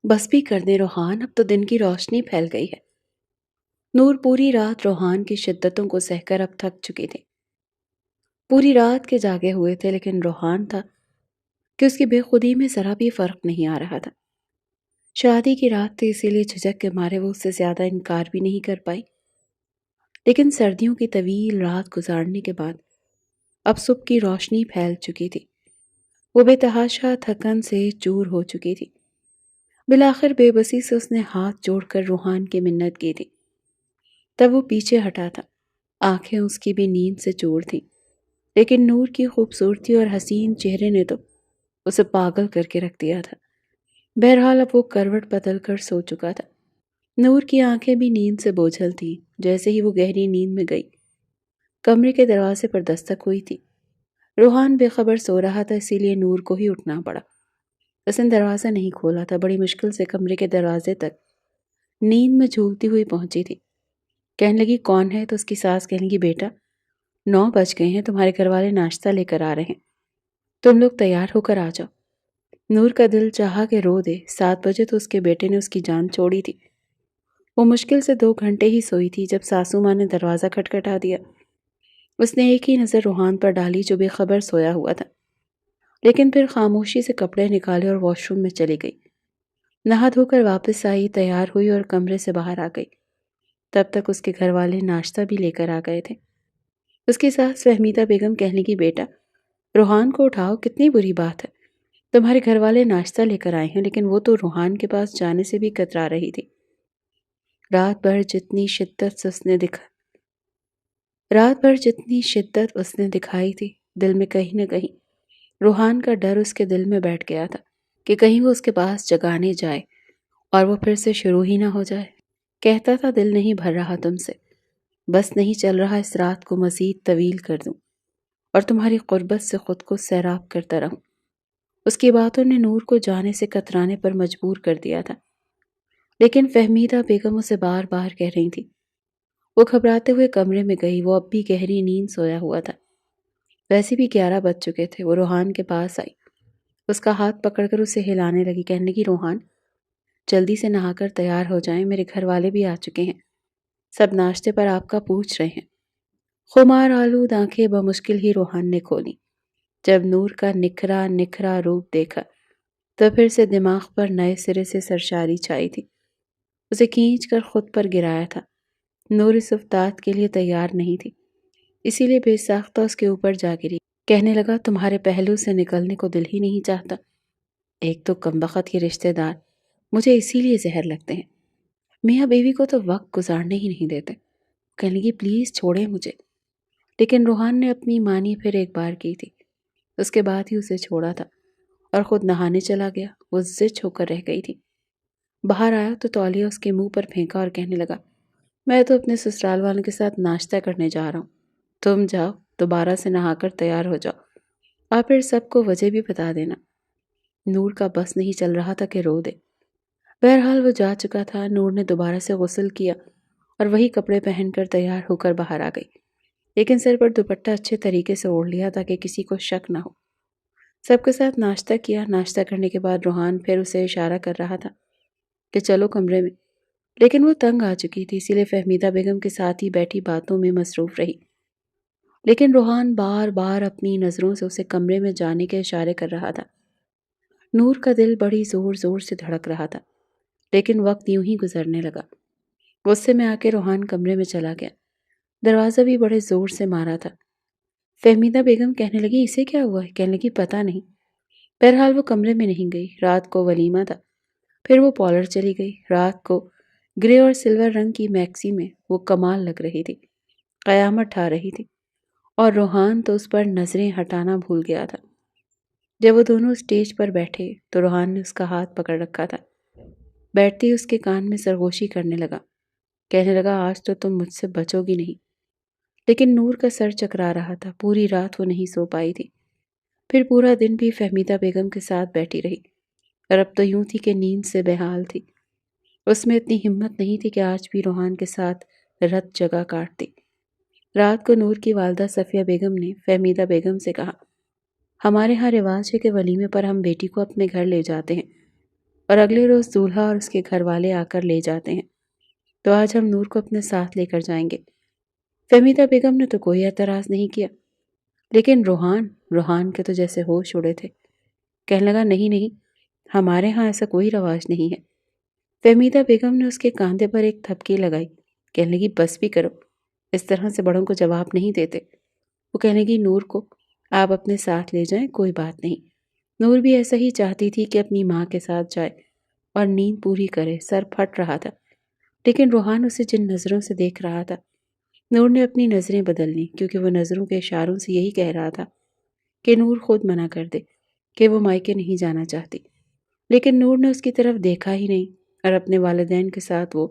بس بھی کر دیں روحان، اب تو دن کی روشنی پھیل گئی ہے۔ نور پوری رات روحان کی شدتوں کو سہ کر اب تھک چکی تھی۔ پوری رات کے جاگے ہوئے تھے، لیکن روحان تھا کہ اس کی بے خودی میں ذرا بھی فرق نہیں آ رہا تھا۔ شادی کی رات تھی، اسی لیے جھجک کے مارے وہ اس سے زیادہ انکار بھی نہیں کر پائی، لیکن سردیوں کی طویل رات گزارنے کے بعد اب صبح کی روشنی پھیل چکی تھی۔ وہ بے تحاشا تھکن سے چور ہو چکی تھی۔ بالآخر بے بسی سے اس نے ہاتھ جوڑ کر روحان کی منت کی تھی۔ تب وہ پیچھے ہٹا تھا، آنکھیں اس کی بھی نیند سے چور تھیں، لیکن نور کی خوبصورتی اور حسین چہرے نے تو اسے پاگل کر کے رکھ دیا تھا۔ بہرحال اب وہ کروٹ بدل کر سو چکا تھا۔ نور کی آنکھیں بھی نیند سے بوجھل تھیں۔ جیسے ہی وہ گہری نیند میں گئی، کمرے کے دروازے پر دستک ہوئی تھی۔ روحان بے خبر سو رہا تھا، اسی لیے نور کو ہی اٹھنا پڑا۔ اس نے دروازہ نہیں کھولا تھا، بڑی مشکل سے کمرے کے دروازے تک نیند میں جھولتی ہوئی پہنچی تھی۔ کہنے لگی کون ہے؟ تو اس کی ساس کہنے لگی بیٹا 9 بج گئے ہیں، تمہارے گھر والے ناشتہ لے کر آ رہے ہیں، تم لوگ تیار ہو کر آ جاؤ۔ نور کا دل چاہا کہ رو دے، 7 بجے تو اس کے بیٹے نے اس کی جان چھوڑی تھی۔ وہ مشکل سے 2 گھنٹے ہی سوئی تھی جب ساسو ماں نے دروازہ کھٹکھٹا دیا۔ اس نے ایک ہی نظر روحان پر ڈالی جو بے خبر سویا ہوا تھا، لیکن پھر خاموشی سے کپڑے نکالے اور واش روم میں چلی گئی۔ نہا دھو کر واپس آئی، تیار ہوئی اور کمرے سے باہر آ گئی۔ تب تک اس کے گھر والے ناشتہ بھی لے کر آ گئے تھے۔ اس کی ساس فہمیدہ بیگم کہنے لگی بیٹا روحان کو اٹھاؤ، کتنی بری بات ہے، تمہارے گھر والے ناشتہ لے کر آئے ہیں۔ لیکن وہ تو روحان کے پاس جانے سے بھی کترا رہی تھی۔ رات بھر جتنی شدت اس نے دکھائی تھی، دل میں کہیں نہ کہیں روحان کا ڈر اس کے دل میں بیٹھ گیا تھا کہ کہیں وہ اس کے پاس جگانے جائے اور وہ پھر سے شروع ہی نہ ہو جائے۔ کہتا تھا دل نہیں بھر رہا تم سے، بس نہیں چل رہا اس رات کو مزید طویل کر دوں اور تمہاری قربت سے خود کو سیراب کرتا رہوں۔ اس کی باتوں نے نور کو جانے سے کترانے پر مجبور کر دیا تھا، لیکن فہمیدہ بیگم اسے بار بار کہہ رہی تھی۔ وہ گھبراتے ہوئے کمرے میں گئی، وہ اب بھی گہری نیند سویا ہوا تھا۔ ویسے بھی 11 بج چکے تھے۔ وہ روحان کے پاس آئی، اس کا ہاتھ پکڑ کر اسے ہلانے لگی، کہنے لگی روحان جلدی سے نہا کر تیار ہو جائیں، میرے گھر والے بھی آ چکے ہیں، سب ناشتے پر آپ کا پوچھ رہے ہیں۔ خمار آلود آنکھیں بمشکل ہی روحان نے کھولی۔ جب نور کا نکھرا روپ دیکھا تو پھر سے دماغ پر نئے سرے سے سرشاری چھائی تھی۔ اسے کھینچ کر خود پر گرایا تھا۔ نور اس افتاد کے لیے تیار نہیں تھی، اسی لیے بے ساختہ اس کے اوپر جا گری۔ کہنے لگا تمہارے پہلو سے نکلنے کو دل ہی نہیں چاہتا۔ ایک تو کمبخت کے رشتہ دار مجھے اسی لیے زہر لگتے ہیں، میاں بیوی کو تو وقت گزارنے ہی نہیں دیتے۔ کہنے لگی پلیز چھوڑیں مجھے، لیکن روحان نے اپنی مانی پھر ایک بار کی تھی، اس کے بعد ہی اسے چھوڑا تھا اور خود نہانے چلا گیا۔ وہ زچ ہو کر رہ گئی تھی۔ باہر آیا تو تولیہ اس کے منہ پر پھینکا اور کہنے لگا میں تو اپنے سسرال والوں کے ساتھ ناشتہ کرنے جا رہا ہوں، تم جاؤ دوبارہ سے نہا کر تیار ہو جاؤ اور پھر سب کو وجہ بھی بتا دینا۔ نور کا بس نہیں چل رہا تھا کہ رو دے۔ بہرحال وہ جا چکا تھا۔ نور نے دوبارہ سے غسل کیا اور وہی کپڑے پہن کر تیار ہو کر باہر آ گئی، لیکن سر پر دوپٹہ اچھے طریقے سے اوڑھ لیا تاکہ کسی کو شک نہ ہو۔ سب کے ساتھ ناشتہ کیا۔ ناشتہ کرنے کے بعد روحان پھر اسے اشارہ کر رہا تھا کہ چلو کمرے میں، لیکن وہ تنگ آ چکی تھی، اسی لیے فہمیدہ بیگم کے ساتھ ہی بیٹھی باتوں میں مصروف رہی۔ لیکن روحان بار بار اپنی نظروں سے اسے کمرے میں جانے کے اشارے کر رہا تھا۔ نور کا دل بڑی زور زور سے دھڑک رہا تھا، لیکن وقت یوں ہی گزرنے لگا۔ غصے میں آ کے روحان کمرے میں چلا گیا، دروازہ بھی بڑے زور سے مارا تھا۔ فہمیدہ بیگم کہنے لگی اسے کیا ہوا ہے؟ کہنے لگی پتہ نہیں۔ بہرحال وہ کمرے میں نہیں گئی، رات کو ولیمہ تھا۔ پھر وہ پارلر چلی گئی۔ رات کو گرے اور سلور رنگ کی میکسی میں وہ کمال لگ رہی تھی، قیامت ڈھا رہی تھی، اور روحان تو اس پر نظریں ہٹانا بھول گیا تھا۔ جب وہ دونوں اسٹیج پر بیٹھے تو روحان نے اس کا ہاتھ پکڑ رکھا تھا۔ بیٹھتے ہی اس کے کان میں سرگوشی کرنے لگا، کہنے لگا آج تو تم مجھ سے بچو گی نہیں۔ لیکن نور کا سر چکرا رہا تھا، پوری رات وہ نہیں سو پائی تھی۔ پھر پورا دن بھی فہمیدہ بیگم کے ساتھ بیٹھی رہی، اور اب تو یوں تھی کہ نیند سے بحال تھی۔ اس میں اتنی ہمت نہیں تھی کہ آج بھی روحان کے ساتھ رت جگہ کاٹتی۔ رات کو نور کی والدہ صفیہ بیگم نے فہمیدہ بیگم سے کہا ہمارے ہاں رواج ہے کہ ولیمے پر ہم بیٹی کو اپنے گھر لے جاتے ہیں اور اگلے روز دولہا اور اس کے گھر والے آ کر لے جاتے ہیں، تو آج ہم نور کو اپنے ساتھ لے کر جائیں گے۔ فہمیدہ بیگم نے تو کوئی اعتراض نہیں کیا، لیکن روحان کے تو جیسے ہوش اڑے تھے۔ کہنے لگا نہیں نہیں، ہمارے ہاں ایسا کوئی رواج نہیں ہے۔ فہمیدہ بیگم نے اس کے کاندھے پر ایک تھپکی لگائی، کہنے لگی بس بھی کرو، اس طرح سے بڑوں کو جواب نہیں دیتے۔ وہ کہنے لگی نور کو آپ اپنے ساتھ لے جائیں، کوئی بات نہیں۔ نور بھی ایسا ہی چاہتی تھی کہ اپنی ماں کے ساتھ جائے اور نیند پوری کرے، سر پھٹ رہا تھا، لیکن روحان اسے جن نظروں سے دیکھ رہا تھا، نور نے اپنی نظریں بدل لیں، کیونکہ وہ نظروں کے اشاروں سے یہی کہہ رہا تھا کہ نور خود منع کر دے کہ وہ مائکے نہیں جانا چاہتی۔ لیکن نور نے اس کی طرف دیکھا ہی نہیں اور اپنے والدین کے ساتھ وہ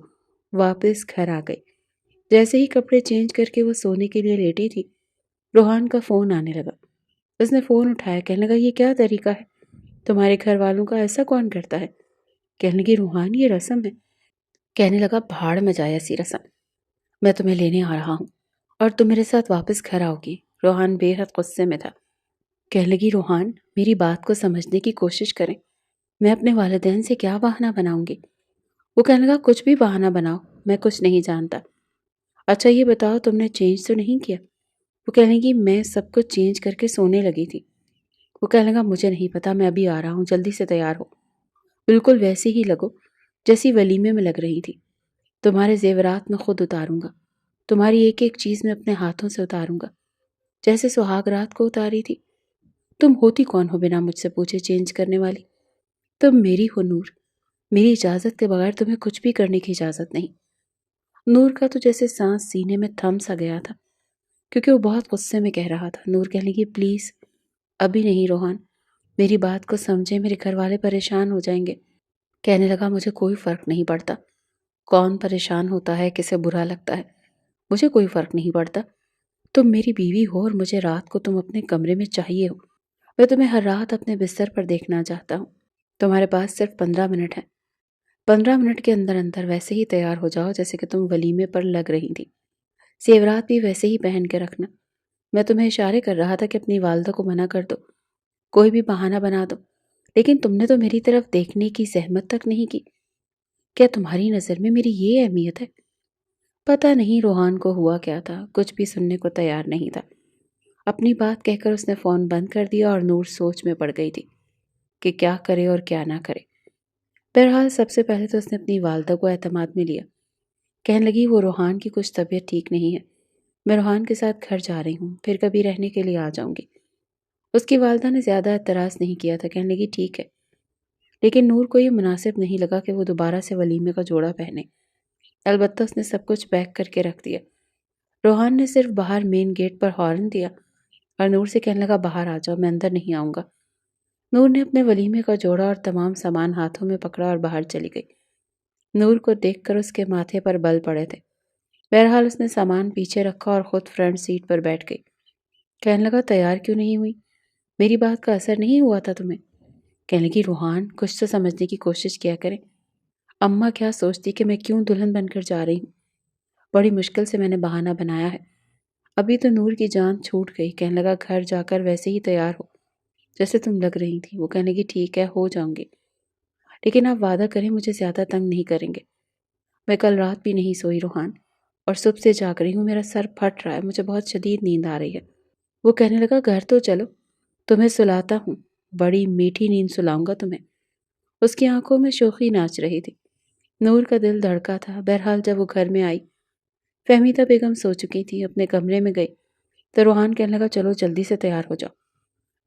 واپس گھر آ گئی۔ جیسے ہی کپڑے چینج کر کے وہ سونے کے لیے لیٹی تھی، روحان کا فون آنے لگا۔ اس نے فون اٹھایا، کہنے لگا یہ کیا طریقہ ہے؟ تمہارے گھر والوں کا ایسا کون کرتا ہے؟ کہنے لگی روحان یہ رسم ہے۔ کہنے لگا بھاڑ میں جائے ایسی رسم، میں تمہیں لینے آ رہا ہوں اور تم میرے ساتھ واپس گھر آؤ گی۔ روحان بے حد غصے میں تھا۔ کہنے لگی روحان میری بات کو سمجھنے کی کوشش کریں، میں اپنے والدین سے کیا بہانہ بناؤں گی؟ وہ کہنے لگا کچھ بھی بہانہ بناؤ، میں کچھ نہیں جانتا۔ اچھا یہ بتاؤ تم نے چینج تو نہیں کیا؟ وہ کہنے لگی میں سب کچھ چینج کر کے سونے لگی تھی۔ وہ کہنے لگا مجھے نہیں پتا، میں ابھی آ رہا ہوں، جلدی سے تیار ہو، بالکل ویسے ہی لگو جیسی ولیمے میں لگ رہی تھی۔ تمہارے زیورات میں خود اتاروں گا، تمہاری ایک ایک چیز میں اپنے ہاتھوں سے اتاروں گا، جیسے سہاگ رات کو اتاری تھی۔ تم ہوتی کون ہو بنا مجھ سے پوچھے چینج کرنے والی؟ تم میری ہو نور، میری اجازت کے بغیر تمہیں کچھ بھی کرنے کی اجازت نہیں۔ نور کا تو جیسے سانس سینے میں تھم سا گیا تھا، کیونکہ وہ بہت غصے میں کہہ رہا تھا۔ نور کہنے لگی پلیز ابھی نہیں روحان، میری بات کو سمجھے، میرے گھر والے پریشان ہو جائیں گے۔ کہنے لگا مجھے کوئی فرق نہیں پڑتا کون پریشان ہوتا ہے، کسے برا لگتا ہے، مجھے کوئی فرق نہیں پڑتا۔ تم میری بیوی ہو اور مجھے رات کو تم اپنے کمرے میں چاہیے ہو۔ میں تمہیں ہر رات اپنے بستر پر دیکھنا چاہتا ہوں۔ تمہارے پاس صرف 15 منٹ ہے، 15 منٹ کے اندر اندر ویسے ہی تیار ہو جاؤ جیسے کہ تم ولیمے پر لگ رہی تھی، زیورات بھی ویسے ہی پہن کے رکھنا۔ میں تمہیں اشارے کر رہا تھا کہ اپنی والدہ کو منع کر دو، کوئی بھی بہانہ بنا دو، لیکن تم نے تو میری طرف دیکھنے کی زحمت تک نہیں کی۔ کیا تمہاری نظر میں میری یہ اہمیت ہے؟ پتہ نہیں روحان کو ہوا کیا تھا، کچھ بھی سننے کو تیار نہیں تھا۔ اپنی بات کہہ کر اس نے فون بند کر دیا اور نور سوچ میں پڑ گئی تھی کہ کیا کرے اور کیا نہ کرے۔ بہرحال سب سے پہلے تو اس نے اپنی والدہ کو اعتماد میں لیا۔ کہنے لگی وہ روحان کی کچھ طبیعت ٹھیک نہیں ہے، میں روحان کے ساتھ گھر جا رہی ہوں، پھر کبھی رہنے کے لیے آ جاؤں گی۔ اس کی والدہ نے زیادہ اعتراض نہیں کیا تھا، کہنے لگی ٹھیک ہے، لیکن نور کو یہ مناسب نہیں لگا کہ وہ دوبارہ سے ولیمے کا جوڑا پہنے۔ البتہ اس نے سب کچھ پیک کر کے رکھ دیا۔ روحان نے صرف باہر مین گیٹ پر ہارن دیا اور نور سے کہنے لگا باہر آ جاؤ، میں اندر نہیں آؤں گا۔ نور نے اپنے ولیمے کا جوڑا اور تمام سامان ہاتھوں میں پکڑا اور باہر چلی گئی۔ نور کو دیکھ کر اس کے ماتھے پر بل پڑے تھے۔ بہرحال اس نے سامان پیچھے رکھا اور خود فرنٹ سیٹ پر بیٹھ گئی۔ کہنے لگا تیار کیوں نہیں ہوئی؟ میری بات کا اثر نہیں ہوا تھا تمہیں؟ کہنے لگی روحان کچھ تو سمجھنے کی کوشش کیا کریں، اماں کیا سوچتی کہ میں کیوں دلہن بن کر جا رہی ہوں؟ بڑی مشکل سے میں نے بہانہ بنایا ہے۔ ابھی تو نور کی جان چھوٹ گئی۔ کہنے لگا گھر جا کر ویسے ہی تیار ہو جیسے تم لگ رہی تھی۔ وہ کہنے لگی ٹھیک ہے، ہو جاؤں گی، لیکن آپ وعدہ کریں مجھے زیادہ تنگ نہیں کریں گے۔ میں کل رات بھی نہیں سوئی روحان، اور صبح سے جاگ رہی ہوں، میرا سر پھٹ رہا ہے، مجھے بہت شدید نیند آ رہی ہے۔ وہ کہنے لگا گھر تو چلو، تمہیں سلاتا ہوں، بڑی میٹھی نیند سلاؤں گا تمہیں۔ اس کی آنکھوں میں شوخی ناچ رہی تھی۔ نور کا دل دھڑکا تھا۔ بہرحال جب وہ گھر میں آئی، فہمیدہ بیگم سو چکی تھی، اپنے کمرے میں گئی تو روحان کہنے لگا چلو جلدی سے تیار ہو جاؤ۔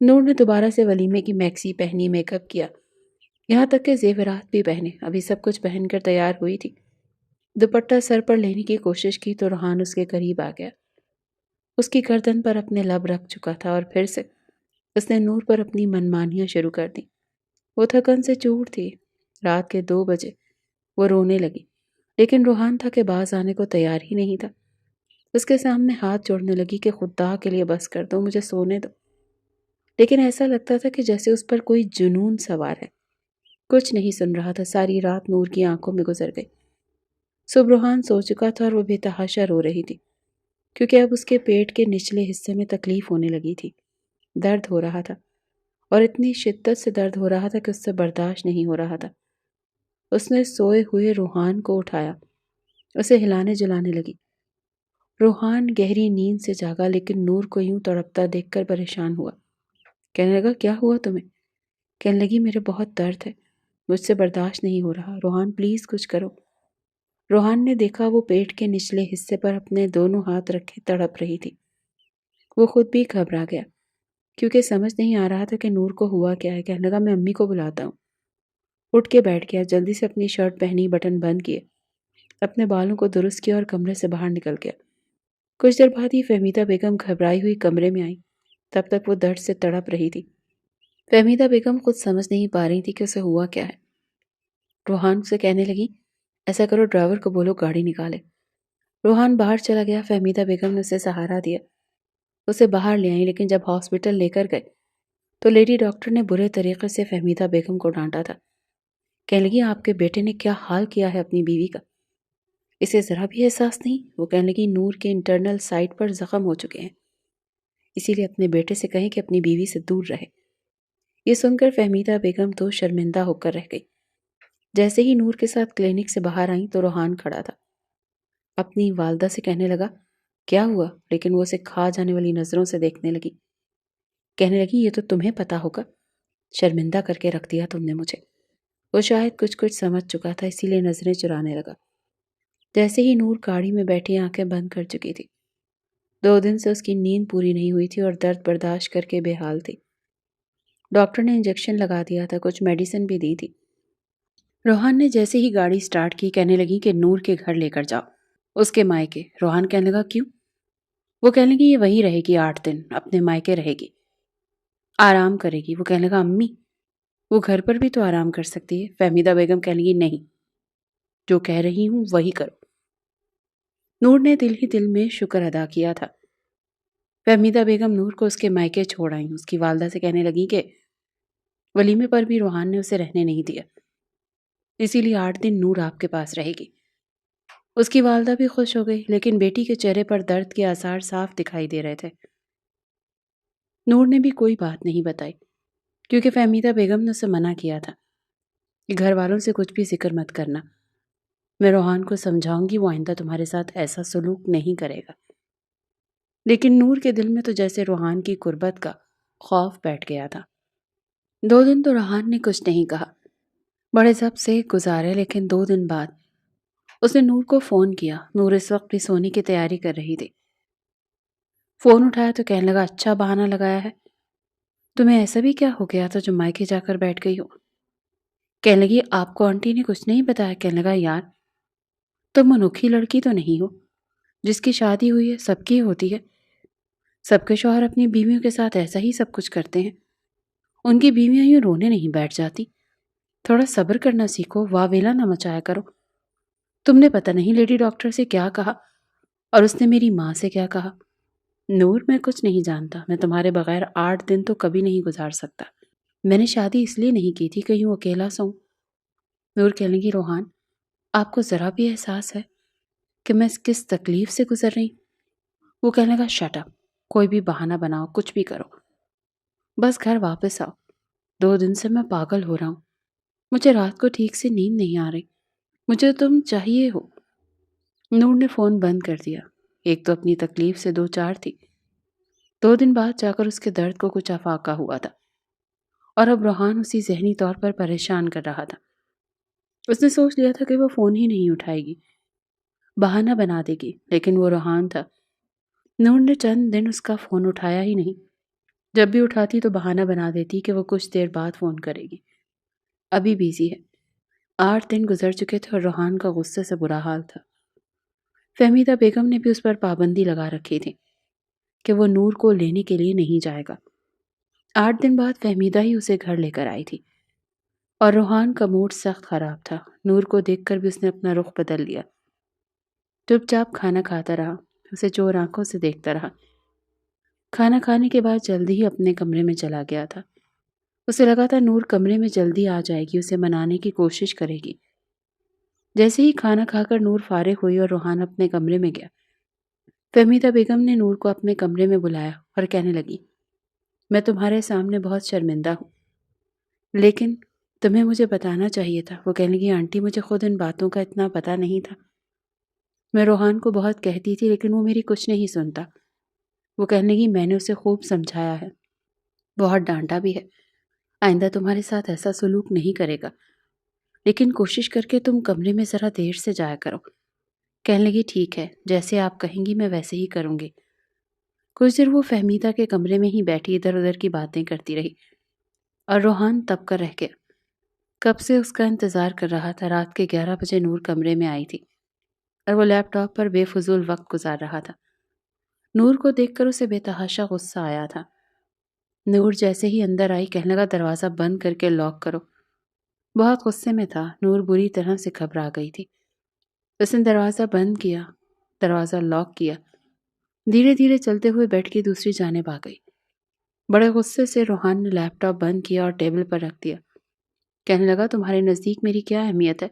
نور نے دوبارہ سے ولیمے کی میکسی پہنی، میک اپ کیا، یہاں تک کہ زیورات بھی پہنے، ابھی سب کچھ پہن کر تیار ہوئی تھی۔ دوپٹہ سر پر لینے کی کوشش کی تو روحان اس کے قریب آ گیا۔ اس کی گردن پر اپنے لب رکھ چکا تھا اور پھر سے اس نے نور پر اپنی منمانیاں شروع کر دی۔ وہ تھکن سے چور تھی۔ رات کے 2 بجے وہ رونے لگی، لیکن روحان تھا کہ باز آنے کو تیار ہی نہیں تھا۔ اس کے سامنے ہاتھ جوڑنے لگی کہ خدا کے لیے بس کر دو، مجھے سونے دو، لیکن ایسا لگتا تھا کہ جیسے اس پر کوئی جنون سوار ہے۔ کچھ نہیں سن رہا تھا۔ ساری رات نور کی آنکھوں میں گزر گئی۔ صبح روحان سو چکا تھا اور وہ بے تحاشا رو رہی تھی، کیونکہ اب اس کے پیٹ کے نچلے حصے میں تکلیف ہونے لگی تھی، درد ہو رہا تھا، اور اتنی شدت سے درد ہو رہا تھا کہ اس سے برداشت نہیں ہو رہا تھا۔ اس نے سوئے ہوئے روحان کو اٹھایا، اسے ہلانے جلانے لگی۔ روحان گہری نیند سے جاگا لیکن نور کو یوں تڑپتا دیکھ کر پریشان ہوا۔ کہنے لگا کیا ہوا تمہیں؟ کہنے لگی میرے بہت درد ہے، مجھ سے برداشت نہیں ہو رہا، روحان پلیز کچھ کرو۔ روحان نے دیکھا وہ پیٹ کے نچلے حصے پر اپنے دونوں ہاتھ رکھے تڑپ رہی تھی۔ وہ خود بھی گھبرا گیا کیونکہ سمجھ نہیں آ رہا تھا کہ نور کو ہوا کیا ہے۔ کہنے لگا میں امی کو بلاتا ہوں۔ اٹھ کے بیٹھ گیا، جلدی سے اپنی شرٹ پہنی، بٹن بند کیے، اپنے بالوں کو درست کیا اور کمرے سے باہر نکل گیا۔ کچھ دیر بعد ہی فہمیدہ بیگم گھبرائی ہوئی کمرے میں آئی، تب تک وہ درد سے تڑپ رہی تھی۔ فہمیدہ بیگم خود سمجھ نہیں پا رہی تھی کہ اسے ہوا کیا ہے۔ روحان سے کہنے لگی ایسا کرو ڈرائیور کو بولو گاڑی نکالے۔ روحان باہر چلا گیا، فہمیدہ بیگم نے اسے سہارا دیا، اسے باہر لے آئی، لیکن جب ہاسپٹل لے کر گئے تو لیڈی ڈاکٹر نے برے طریقے سے فہمیدہ بیگم کو ڈانٹا تھا۔ کہنے لگی آپ کے بیٹے نے کیا حال کیا ہے اپنی بیوی کا، اسے ذرا بھی احساس نہیں۔ وہ کہنے لگی نور کے انٹرنل سائٹ پر زخم ہو چکے ہیں، اسی لیے اپنے بیٹے سے کہیں کہ اپنی بیوی سے دور رہے۔ یہ سن کر فہمیدہ بیگم تو شرمندہ ہو کر رہ گئی۔ جیسے ہی نور کے ساتھ کلینک سے باہر آئیں تو روحان کھڑا تھا، اپنی والدہ سے کہنے لگا کیا ہوا، لیکن وہ اسے کھا جانے والی نظروں سے دیکھنے لگی۔ کہنے لگی یہ تو تمہیں پتا ہوگا، شرمندہ کر کے رکھ دیا تم نے مجھے۔ وہ شاید کچھ سمجھ چکا تھا، اسی لیے نظریں چرانے لگا۔ جیسے ہی نور گاڑی میں بیٹھی آنکھیں بند کر چکی تھی، 2 دن سے اس کی نیند پوری نہیں ہوئی تھی اور درد برداشت کر کے بے حال تھی۔ ڈاکٹر نے انجیکشن لگا دیا تھا، کچھ میڈیسن بھی دی تھی۔ روحان نے جیسے ہی گاڑی سٹارٹ کی کہنے لگی کہ نور کے گھر لے کر جاؤ، اس کے مائکے۔ روحان کہنے لگا کیوں؟ وہ کہنے لگی یہ وہی رہے گی 8 دن، اپنے مائکے رہے گی، آرام کرے گی۔ وہ کہنے لگا امی وہ گھر پر بھی تو آرام کر سکتی ہے۔ فہمیدہ بیگم کہنے لگی نہیں، جو کہہ رہی ہوں وہی کرو۔ نور نے دل ہی دل میں شکر ادا کیا تھا۔ فہمیدہ بیگم نور کو اس کے مائکے چھوڑ آئیں، اس کی والدہ سے کہنے لگی کہ ولیمے پر بھی روحان نے اسے رہنے نہیں دیا، اسی لیے 8 دن نور آپ کے پاس رہے گی۔ اس کی والدہ بھی خوش ہو گئی، لیکن بیٹی کے چہرے پر درد کے آثار صاف دکھائی دے رہے تھے۔ نور نے بھی کوئی بات نہیں بتائی کیونکہ فہمیدہ بیگم نے اسے منع کیا تھا کہ گھر والوں سے کچھ بھی ذکر مت کرنا، میں روحان کو سمجھاؤں گی، وہ آئندہ تمہارے ساتھ ایسا سلوک نہیں کرے گا۔ لیکن نور کے دل میں تو جیسے روحان کی قربت کا خوف بیٹھ گیا تھا۔ 2 دن تو روحان نے کچھ نہیں کہا، بڑے ضبط سے گزارے، لیکن 2 دن بعد اس نے نور کو فون کیا۔ نور اس وقت بھی سونے کی تیاری کر رہی تھی۔ فون اٹھایا تو کہنے لگا اچھا بہانہ لگایا ہے، تمہیں ایسا بھی کیا ہو گیا تھا جو مائکے جا کر بیٹھ گئی ہو؟ کہنے لگی آپ کو آنٹی نے کچھ نہیں بتایا؟ کہنے لگا یار تم انوکھی لڑکی تو نہیں ہو، جس کی شادی ہوئی ہے سب کی ہوتی ہے، سب کے شوہر اپنی بیویوں کے ساتھ ایسا ہی سب کچھ کرتے ہیں، ان کی بیویاں یوں رونے نہیں بیٹھ جاتی، تھوڑا صبر کرنا سیکھو، واویلا نہ مچایا کرو۔ تم نے پتہ نہیں لیڈی ڈاکٹر سے کیا کہا اور اس نے میری ماں سے کیا کہا۔ نور میں کچھ نہیں جانتا، میں تمہارے بغیر 8 دن تو کبھی نہیں گزار سکتا، میں نے شادی اس لیے نہیں کی تھی کہ یوں اکیلا سوں۔ نور کہنے لگی روحان آپ کو ذرا بھی احساس ہے کہ میں کس تکلیف سے گزر رہی؟ وہ کہنے لگا شٹ اپ، کوئی بھی بہانہ بناؤ، کچھ بھی کرو، بس گھر واپس آؤ، 2 دن سے میں پاگل ہو رہا ہوں، مجھے رات کو ٹھیک سے نیند نہیں آ رہی، مجھے تم چاہیے ہو۔ نور نے فون بند کر دیا، ایک تو اپنی تکلیف سے 2 4 تھی، 2 دن بعد جا کر اس کے درد کو کچھ افاقہ ہوا تھا، اور اب روحان اسی ذہنی طور پر پریشان کر رہا تھا۔ اس نے سوچ لیا تھا کہ وہ فون ہی نہیں اٹھائے گی، بہانہ بنا دے گی، لیکن وہ روحان تھا۔ نور نے چند دن اس کا فون اٹھایا ہی نہیں، جب بھی اٹھاتی تو بہانہ بنا دیتی کہ وہ کچھ دیر بعد فون کرے گی، ابھی بیزی ہے۔ 8 دن گزر چکے تھے اور روحان کا غصے سے برا حال تھا۔ فہمیدہ بیگم نے بھی اس پر پابندی لگا رکھی تھی کہ وہ نور کو لینے کے لیے نہیں جائے گا۔ 8 دن بعد فہمیدہ ہی اسے گھر لے کر آئی تھی، اور روحان کا موڈ سخت خراب تھا۔ نور کو دیکھ کر بھی اس نے اپنا رخ بدل لیا، چپ چاپ کھانا کھاتا رہا، اسے چور آنکھوں سے دیکھتا رہا۔ کھانا کھانے کے بعد جلدی ہی اپنے کمرے میں چلا گیا تھا، اسے لگا تھا نور کمرے میں جلدی آ جائے گی، اسے منانے کی کوشش کرے گی۔ جیسے ہی کھانا کھا کر نور فارغ ہوئی اور روحان اپنے کمرے میں گیا، فہمیدہ بیگم نے نور کو اپنے کمرے میں بلایا اور کہنے لگی میں تمہارے سامنے بہت شرمندہ ہوں، لیکن تمہیں مجھے بتانا چاہیے تھا۔ وہ کہنے لگی آنٹی مجھے خود ان باتوں کا اتنا پتہ نہیں تھا۔ میں روحان کو بہت کہتی تھی لیکن وہ میری کچھ نہیں سنتا۔ وہ کہنے لگی میں نے اسے خوب سمجھایا ہے، بہت ڈانٹا بھی ہے، آئندہ تمہارے ساتھ ایسا سلوک نہیں کرے گا، لیکن کوشش کر کے تم کمرے میں ذرا دیر سے جایا کرو۔ کہنے لگی ٹھیک ہے، جیسے آپ کہیں گی میں ویسے ہی کروں گی۔ کچھ دیر وہ فہمیدہ کے کمرے میں ہی بیٹھی ادھر ادھر کی باتیں کرتی رہی اور روحان تب کر رہ گیا۔ کب سے اس کا انتظار کر رہا تھا۔ رات کے 11 بجے نور کمرے میں آئی تھی اور وہ لیپ ٹاپ پر بے فضول وقت گزار رہا تھا۔ نور کو دیکھ کر اسے بے تحاشا غصہ آیا تھا۔ نور جیسے ہی اندر آئی کہنے لگا دروازہ بند کر کے لاک کرو۔ بہت غصے میں تھا، نور بری طرح سے گھبرا گئی تھی۔ اس نے دروازہ بند کیا، دروازہ لاک کیا، دھیرے دھیرے چلتے ہوئے بیڈ کی دوسری جانب آ گئی۔ بڑے غصے سے روحان نے لیپ ٹاپ بند کیا اور ٹیبل پر رکھ دیا۔ کہنے لگا تمہارے نزدیک میری کیا اہمیت ہے؟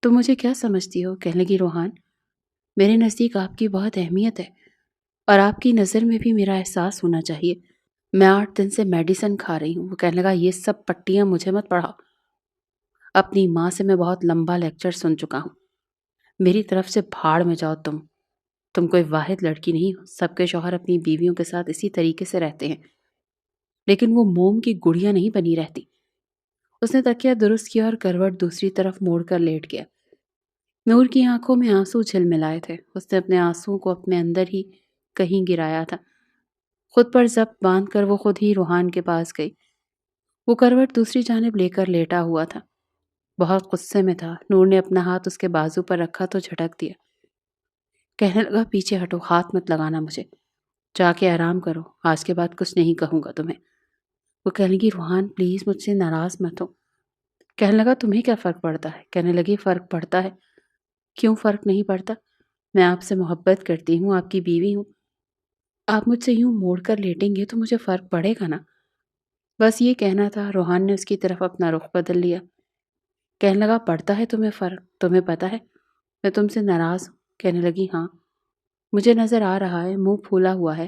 تم مجھے کیا سمجھتی ہو؟ کہنے لگی روحان میرے نزدیک آپ کی بہت اہمیت ہے اور آپ کی نظر میں بھی میرا احساس ہونا چاہیے۔ میں 8 دن سے میڈیسن کھا رہی ہوں۔ وہ کہنے لگا یہ سب پٹیاں مجھے مت پڑھاؤ، اپنی ماں سے میں بہت لمبا لیکچر سن چکا ہوں، میری طرف سے بھاڑ میں جاؤ۔ تم کوئی واحد لڑکی نہیں ہو، سب کے شوہر اپنی بیویوں کے ساتھ اسی طریقے سے رہتے ہیں، لیکن وہ موم کی گڑیا نہیں بنی رہتی۔ اس نے تکیہ درست کیا اور کروٹ دوسری طرف موڑ کر لیٹ گیا۔ نور کی آنکھوں میں آنسو جھلملائے تھے، اس نے اپنے آنسوؤں کو اپنے اندر ہی کہیں گرایا تھا۔ خود پر ضبط باندھ کر وہ خود ہی روحان کے پاس گئی۔ وہ کروٹ دوسری جانب لے کر لیٹا ہوا تھا، بہت غصے میں تھا۔ نور نے اپنا ہاتھ اس کے بازو پر رکھا تو جھٹک دیا۔ کہنے لگا پیچھے ہٹو، ہاتھ مت لگانا مجھے، جا کے آرام کرو، آج کے بعد کچھ نہیں کہوں گا تمہیں۔ وہ کہنے لگی روحان پلیز مجھ سے ناراض مت ہو۔ کہنے لگا تمہیں کیا فرق پڑتا ہے؟ کہنے لگی فرق پڑتا ہے؟ کیوں فرق نہیں پڑتا؟ میں آپ سے محبت کرتی ہوں، آپ کی بیوی ہوں، آپ مجھ سے یوں موڑ کر لیٹیں گے تو مجھے فرق پڑے گا نا؟ بس یہ کہنا تھا۔ روحان نے اس کی طرف اپنا رخ بدل لیا۔ کہنے لگا پڑتا ہے تمہیں فرق؟ تمہیں پتہ ہے میں تم سے ناراض ہوں؟ کہنے لگی ہاں مجھے نظر آ رہا ہے، منہ پھولا ہوا ہے،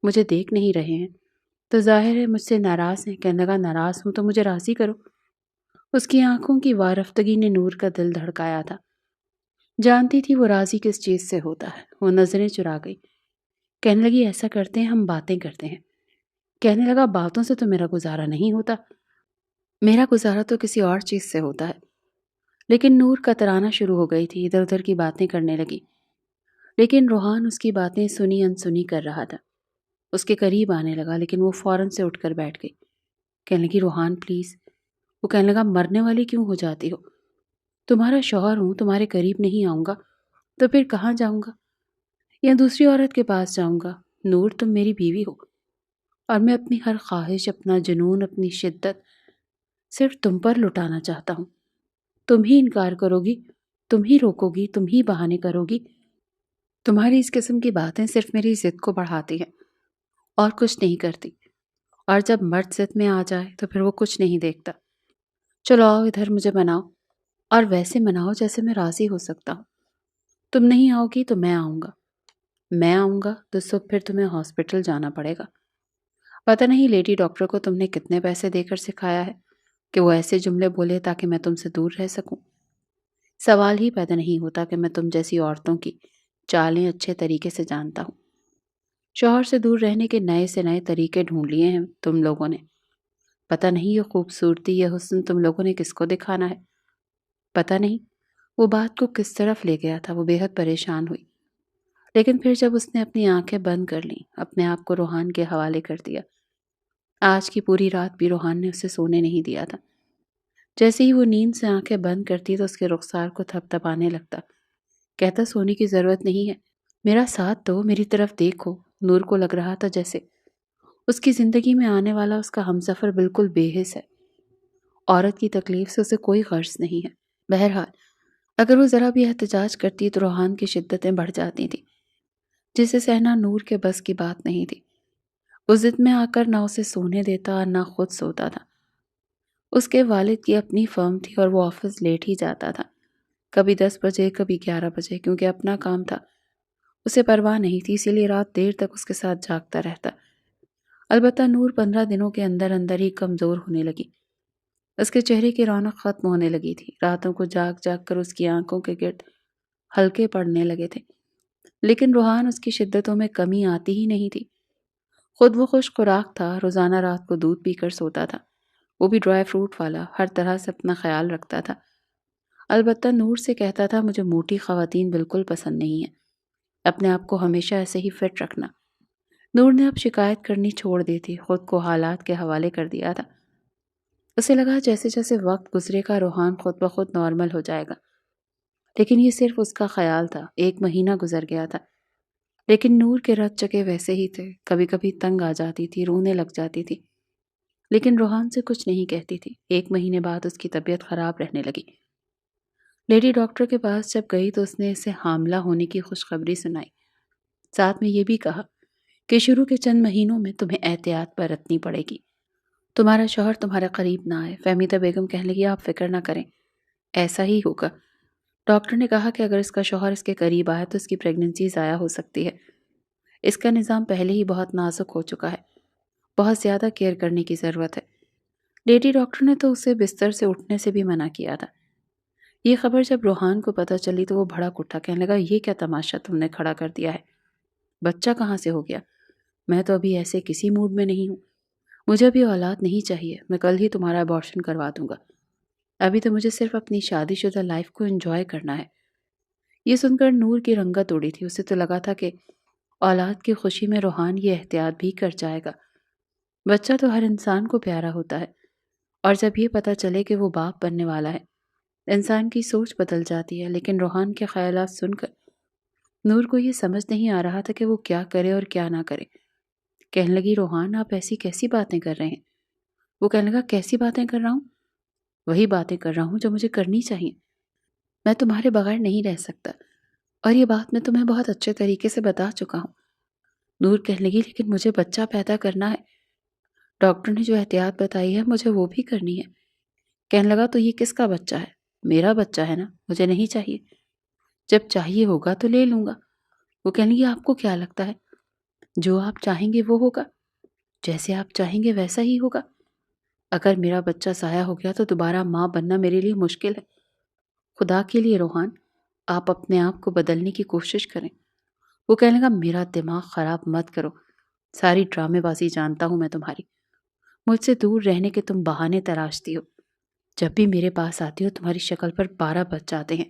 مجھے دیکھ نہیں رہے ہیں تو ظاہر ہے مجھ سے ناراض ہیں۔ کہنے لگا ناراض ہوں تو مجھے راضی کرو۔ اس کی آنکھوں کی وارفتگی نے نور کا دل دھڑکایا تھا، جانتی تھی وہ راضی کس چیز سے ہوتا ہے۔ وہ نظریں چرا گئی، کہنے لگی ایسا کرتے ہیں ہم باتیں کرتے ہیں۔ کہنے لگا باتوں سے تو میرا گزارا نہیں ہوتا، میرا گزارا تو کسی اور چیز سے ہوتا ہے۔ لیکن نور کترانا شروع ہو گئی تھی، ادھر ادھر کی باتیں کرنے لگی، لیکن روحان اس کی باتیں سنی انسنی کر رہا تھا۔ اس کے قریب آنے لگا لیکن وہ فوراً سے اٹھ کر بیٹھ گئی۔ کہنے لگی روحان پلیز۔ وہ کہنے لگا مرنے والی کیوں ہو جاتی ہو؟ تمہارا شوہر ہوں، تمہارے قریب نہیں آؤں گا تو پھر کہاں جاؤں گا؟ یا دوسری عورت کے پاس جاؤں گا؟ نور تم میری بیوی ہو اور میں اپنی ہر خواہش، اپنا جنون، اپنی شدت صرف تم پر لٹانا چاہتا ہوں۔ تم ہی انکار کرو گی، تم ہی روکو گی، تم ہی بہانے کرو گی۔ تمہاری اس قسم کی باتیں صرف میری ضد کو بڑھاتی ہیں اور کچھ نہیں کرتی، اور جب مرد ضد میں آ جائے تو پھر وہ کچھ نہیں دیکھتا۔ چلو آؤ ادھر مجھے مناؤ، اور ویسے مناؤ جیسے میں راضی ہو سکتا ہوں۔ تم نہیں آؤ گی تو میں آؤں گا، میں آؤں گا تو صبح پھر تمہیں ہاسپٹل جانا پڑے گا۔ پتہ نہیں لیڈی ڈاکٹر کو تم نے کتنے پیسے دے کر سکھایا ہے کہ وہ ایسے جملے بولے تاکہ میں تم سے دور رہ سکوں۔ سوال ہی پیدا نہیں ہوتا کہ میں تم جیسی عورتوں کی چالیں اچھے طریقے سے جانتا ہوں۔ شوہر سے دور رہنے کے نئے سے نئے طریقے ڈھونڈ لیے ہیں تم لوگوں نے۔ پتہ نہیں یہ خوبصورتی، یہ حسن تم لوگوں نے کس کو دکھانا ہے؟ پتہ نہیں وہ بات کو کس طرف لے گیا تھا۔ وہ بے حد پریشان ہوئی، لیکن پھر جب اس نے اپنی آنکھیں بند کر لیں، اپنے آپ کو روحان کے حوالے کر دیا۔ آج کی پوری رات بھی روحان نے اسے سونے نہیں دیا تھا۔ جیسے ہی وہ نیند سے آنکھیں بند کرتی تو اس کے رخسار کو تھپ تھپانے لگتا، کہتا سونے کی ضرورت نہیں ہے، میرا ساتھ دو، میری طرف دیکھو۔ نور کو لگ رہا تھا جیسے اس کی زندگی میں آنے والا اس کا ہمسفر بالکل بے حس ہے، عورت کی تکلیف سے اسے کوئی غرض نہیں ہے۔ بہرحال اگر وہ ذرا بھی احتجاج کرتی تو روحان کی شدتیں بڑھ جاتی تھیں، جسے سہنا نور کے بس کی بات نہیں تھی۔ وہ ضد میں آ کر نہ اسے سونے دیتا اور نہ خود سوتا تھا۔ اس کے والد کی اپنی فرم تھی اور وہ آفس لیٹ ہی جاتا تھا، کبھی 10 بجے کبھی 11 بجے، کیونکہ اپنا کام تھا، اسے پرواہ نہیں تھی، اسی لیے رات دیر تک اس کے ساتھ جاگتا رہتا۔ البتہ نور 15 دنوں کے اندر اندر ہی کمزور ہونے لگی۔ اس کے چہرے کی رونق ختم ہونے لگی تھی۔ راتوں کو جاگ جاگ کر اس کی آنکھوں کے گرد ہلکے پڑنے لگے تھے، لیکن روحان اس کی شدتوں میں کمی آتی ہی نہیں تھی۔ خود وہ خوش خوراک تھا، روزانہ رات کو دودھ پی کر سوتا تھا، وہ بھی ڈرائی فروٹ والا، ہر طرح سے اپنا خیال رکھتا تھا۔ البتہ نور سے کہتا تھا مجھے موٹی خواتین بالکل پسند نہیں ہیں، اپنے آپ کو ہمیشہ ایسے ہی فٹ رکھنا۔ نور نے اب شکایت کرنی چھوڑ دی تھی، خود کو حالات کے حوالے کر دیا تھا۔ اسے لگا جیسے جیسے وقت گزرے گا روحان خود بخود نارمل ہو جائے گا، لیکن یہ صرف اس کا خیال تھا۔ 1 مہینہ گزر گیا تھا، لیکن نور کے رت چکے ویسے ہی تھے۔ کبھی کبھی تنگ آ جاتی تھی، رونے لگ جاتی تھی، لیکن روحان سے کچھ نہیں کہتی تھی۔ 1 مہینے بعد اس کی طبیعت خراب رہنے لگی۔ لیڈی ڈاکٹر کے پاس جب گئی تو اس نے اسے حاملہ ہونے کی خوشخبری سنائی، ساتھ میں یہ بھی کہا کہ شروع کے چند مہینوں میں تمہیں احتیاط برتنی پڑے گی، تمہارا شوہر تمہارے قریب نہ آئے۔ فہمیدہ بیگم کہنے لگی آپ فکر نہ کریں، ایسا ہی ہوگا۔ ڈاکٹر نے کہا کہ اگر اس کا شوہر اس کے قریب آئے تو اس کی پریگننسی ضائع ہو سکتی ہے۔ اس کا نظام پہلے ہی بہت نازک ہو چکا ہے، بہت زیادہ کیئر کرنے کی ضرورت ہے۔ لیڈی ڈاکٹر نے تو اسے بستر سے اٹھنے سے بھی منع کیا تھا۔ یہ خبر جب روحان کو پتہ چلی تو وہ بھڑک اٹھا، کہنے لگا یہ کیا تماشا تم نے کھڑا کر دیا ہے؟ بچہ کہاں سے ہو گیا؟ میں تو ابھی ایسے کسی موڈ میں نہیں ہوں، مجھے ابھی اولاد نہیں چاہیے، میں کل ہی تمہارا ابارشن کروا دوں گا، ابھی تو مجھے صرف اپنی شادی شدہ لائف کو انجوائے کرنا ہے۔ یہ سن کر نور کی رنگت اڑی تھی، اسے تو لگا تھا کہ اولاد کی خوشی میں روحان یہ احتیاط بھی کر جائے گا۔ بچہ تو ہر انسان کو پیارا ہوتا ہے، اور جب یہ پتہ چلے کہ وہ باپ بننے والا ہے، انسان کی سوچ بدل جاتی ہے۔ لیکن روحان کے خیالات سن کر نور کو یہ سمجھ نہیں آ رہا تھا کہ وہ کیا کرے اور کیا نہ کرے۔ کہنے لگی روحان آپ ایسی کیسی باتیں کر رہے ہیں؟ وہ کہنے لگا کیسی باتیں کر رہا ہوں؟ وہی باتیں کر رہا ہوں جو مجھے کرنی چاہیے، میں تمہارے بغیر نہیں رہ سکتا، اور یہ بات میں تمہیں بہت اچھے طریقے سے بتا چکا ہوں۔ نور کہنے لگی لیکن مجھے بچہ پیدا کرنا ہے، ڈاکٹر نے جو احتیاط بتائی ہے مجھے وہ بھی کرنی ہے۔ کہنے لگا تو یہ کس کا بچہ ہے؟ میرا بچہ ہے نا، مجھے نہیں چاہیے، جب چاہیے ہوگا تو لے لوں گا۔ وہ کہنے لگی آپ کو کیا لگتا ہے جو آپ چاہیں گے وہ ہوگا، جیسے آپ چاہیں گے ویسا ہی ہوگا۔ اگر میرا بچہ ضائع ہو گیا تو دوبارہ ماں بننا میرے لیے مشکل ہے۔ خدا کے لیے روحان آپ اپنے آپ کو بدلنے کی کوشش کریں۔ وہ کہنے لگا میرا دماغ خراب مت کرو، ساری ڈرامے بازی جانتا ہوں میں تمہاری، مجھ سے دور رہنے کے تم بہانے تراشتی ہو، جب بھی میرے پاس آتی ہو تمہاری شکل پر 12 بچ جاتے ہیں،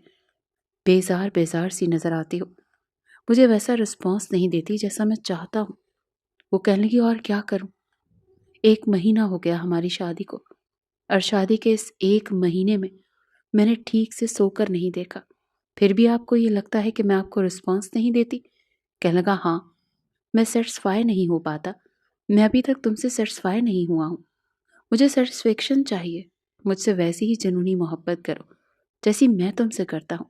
بیزار بیزار سی نظر آتی ہو، مجھے ویسا رسپانس نہیں دیتی جیسا میں چاہتا ہوں۔ وہ کہنے لگی اور کیا کروں؟ 1 مہینہ ہو گیا ہماری شادی کو، اور شادی کے اس 1 مہینے میں نے ٹھیک سے سو کر نہیں دیکھا، پھر بھی آپ کو یہ لگتا ہے کہ میں آپ کو رسپانس نہیں دیتی؟ کہنے لگا ہاں، میں سیٹسفائی نہیں ہو پاتا، میں ابھی تک تم سے سیٹسفائی نہیں ہوا ہوں، مجھے سیٹسفیکشن چاہیے، مجھ سے ویسی ہی جنونی محبت کرو جیسی میں تم سے کرتا ہوں۔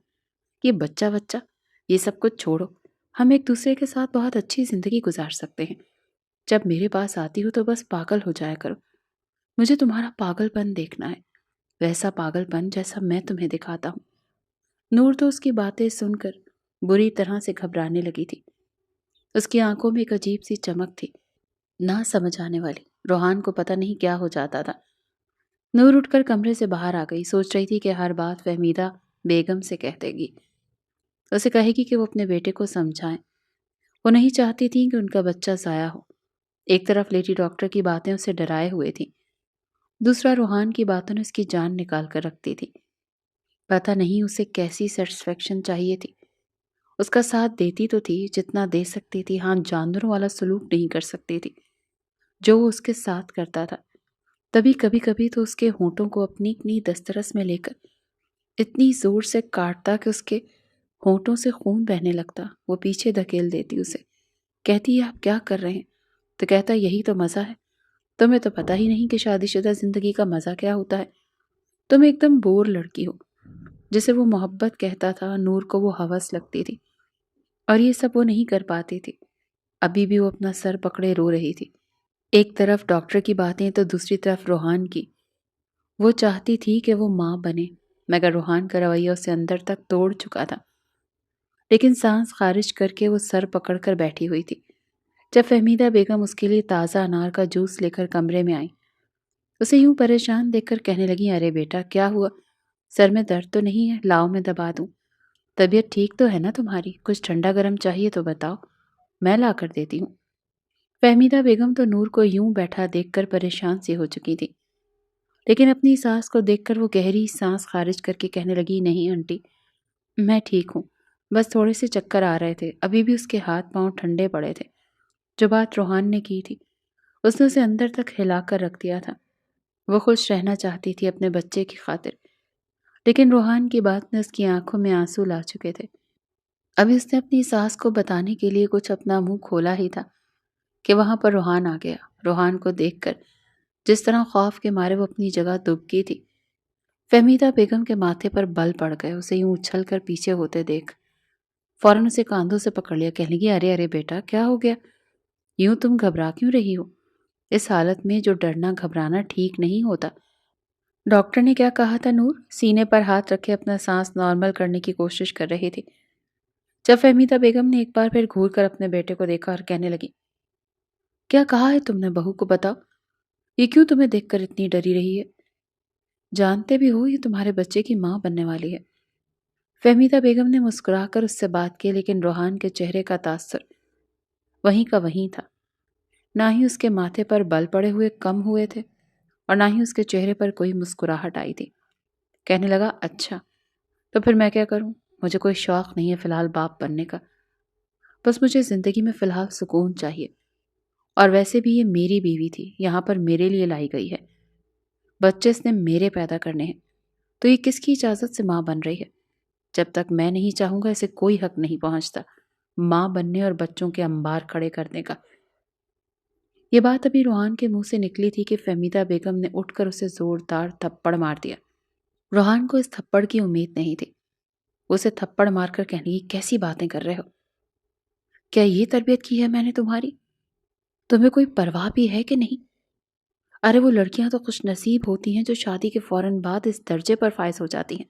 یہ بچہ یہ سب کچھ چھوڑو، ہم ایک دوسرے کے ساتھ بہت اچھی زندگی گزار سکتے ہیں۔ جب میرے پاس آتی ہو تو بس پاگل ہو جایا کرو، مجھے تمہارا پاگل پن دیکھنا ہے، ویسا پاگل پن جیسا میں تمہیں دکھاتا ہوں۔ نور تو اس کی باتیں سن کر بری طرح سے گھبرانے لگی تھی، اس کی آنکھوں میں ایک عجیب سی چمک تھی، نہ سمجھ آنے والی۔ روحان کو پتہ نہیں کیا ہو جاتا تھا۔ نور اٹھ کر کمرے سے باہر آ گئی، سوچ رہی تھی کہ ہر بات فہمیدہ بیگم سے کہہ دے گی، اسے کہے گی کہ وہ اپنے بیٹے کو سمجھائیں، وہ نہیں چاہتی تھی کہ ان کا بچہ ضائع ہو۔ ایک طرف لیڈی ڈاکٹر کی باتیں اسے ڈرائے ہوئے تھیں، دوسرا روحان کی باتوں نے اس کی جان نکال کر رکھتی تھی۔ پتہ نہیں اسے کیسی سیٹسفیکشن چاہیے تھی، اس کا ساتھ دیتی تو تھی جتنا دے سکتی تھی، ہاں جانوروں والا سلوک نہیں کر سکتی تھی جو وہ اس کے ساتھ کرتا تھا۔ تبھی کبھی کبھی تو اس کے ہونٹوں کو اپنی دسترس میں لے کر اتنی زور سے کاٹتا کہ اس کے ہونٹوں سے خون بہنے لگتا، وہ پیچھے دھکیل دیتی اسے، کہتی آپ کیا کر رہے ہیں؟ تو کہتا یہی تو مزہ ہے، تمہیں تو پتہ ہی نہیں کہ شادی شدہ زندگی کا مزہ کیا ہوتا ہے، تم ایک دم بور لڑکی ہو۔ جسے وہ محبت کہتا تھا نور کو وہ ہوس لگتی تھی، اور یہ سب وہ نہیں کر پاتی تھی۔ ابھی بھی وہ اپنا سر پکڑے رو رہی تھی، ایک طرف ڈاکٹر کی باتیں تو دوسری طرف روحان کی۔ وہ چاہتی تھی کہ وہ ماں بنے، مگر روحان کا رویہ اسے اندر تک توڑ چکا تھا۔ لیکن سانس خارج کر کے وہ سر پکڑ کر بیٹھی ہوئی تھی۔ جب فہمیدہ بیگم اس کے لیے تازہ انار کا جوس لے کر کمرے میں آئی اسے یوں پریشان دیکھ کر کہنے لگی، ارے بیٹا کیا ہوا؟ سر میں درد تو نہیں ہے؟ لاؤ میں دبا دوں۔ طبیعت ٹھیک تو ہے نا تمہاری؟ کچھ ٹھنڈا گرم چاہیے تو بتاؤ، میں لا کر دیتی ہوں۔ فہمیدہ بیگم تو نور کو یوں بیٹھا دیکھ کر پریشان سی ہو چکی تھی، لیکن اپنی ساس کو دیکھ کر وہ گہری سانس خارج کر کے کہنے لگی، نہیں آنٹی، میں ٹھیک ہوں، بس تھوڑے سے چکر آ رہے تھے، ابھی بھی اس کے ہاتھ پاؤں ٹھنڈے پڑے تھے۔ جو بات روحان نے کی تھی اس نے اسے اندر تک ہلا کر رکھ دیا تھا۔ وہ خوش رہنا چاہتی تھی اپنے بچے کی خاطر، لیکن روحان کی بات نے اس کی آنکھوں میں آنسو لا چکے تھے۔ ابھی اس نے اپنی ساس کو بتانے کے لیے کچھ اپنا منہ کھولا ہی تھا کہ وہاں پر روحان آ گیا۔ روحان کو دیکھ کر جس طرح خوف کے مارے وہ اپنی جگہ دب گئی تھی، فہمیدہ بیگم کے ماتھے پر بل پڑ گئے۔ اسے یوں اچھل کر پیچھے ہوتے دیکھ فوراً اسے کاندھوں سے پکڑ لیا، کہنے لگی، ارے ارے بیٹا کیا ہو گیا؟ یوں تم گھبرا کیوں رہی ہو؟ اس حالت میں جو ڈرنا گھبرانا ٹھیک نہیں ہوتا۔ ڈاکٹر نے کیا کہا تھا؟ نور سینے پر ہاتھ رکھے اپنا سانس نارمل کرنے کی کوشش کر رہی تھی، جب فہمیدہ بیگم نے ایک بار پھر گھور کر اپنے بیٹے کو دیکھا اور کہنے لگی، کیا کہا ہے تم نے؟ بہو کو بتاؤ، یہ کیوں تمہیں دیکھ کر اتنی ڈری رہی ہے؟ جانتے بھی ہو یہ تمہارے بچے کی ماں بننے والی ہے۔ فہمیدہ بیگم نے مسکرا کر اس سے بات کی، لیکن روحان کے چہرے کا تاثر وہیں کا وہیں تھا۔ نہ ہی اس کے ماتھے پر بل پڑے ہوئے کم ہوئے تھے اور نہ ہی اس کے چہرے پر کوئی مسکراہٹ آئی تھی۔ کہنے لگا، اچھا تو پھر میں کیا کروں؟ مجھے کوئی شوق نہیں ہے فی الحال باپ بننے کا، بس مجھے زندگی میں فی الحال سکون چاہیے، اور ویسے بھی یہ میری بیوی تھی، یہاں پر میرے لیے لائی گئی ہے، بچے اس نے میرے پیدا کرنے ہیں، تو یہ کس کی اجازت سے ماں بن رہی ہے؟ جب تک میں نہیں چاہوں گا اسے کوئی حق نہیں پہنچتا ماں بننے اور بچوں کے انبار کھڑے کرنے کا۔ یہ بات ابھی روحان کے منہ سے نکلی تھی کہ فہمیدہ بیگم نے اٹھ کر اسے زوردار تھپڑ مار دیا۔ روحان کو اس تھپڑ کی امید نہیں تھی۔ اسے تھپڑ مار کر کہنے لگی، کیسی باتیں کر رہے ہو؟ کیا یہ تربیت کی ہے میں نے تمہاری؟ تمہیں کوئی پرواہ بھی ہے کہ نہیں؟ ارے وہ لڑکیاں تو خوش نصیب ہوتی ہیں جو شادی کے فوراً بعد اس درجے پر فائز ہو جاتی ہیں،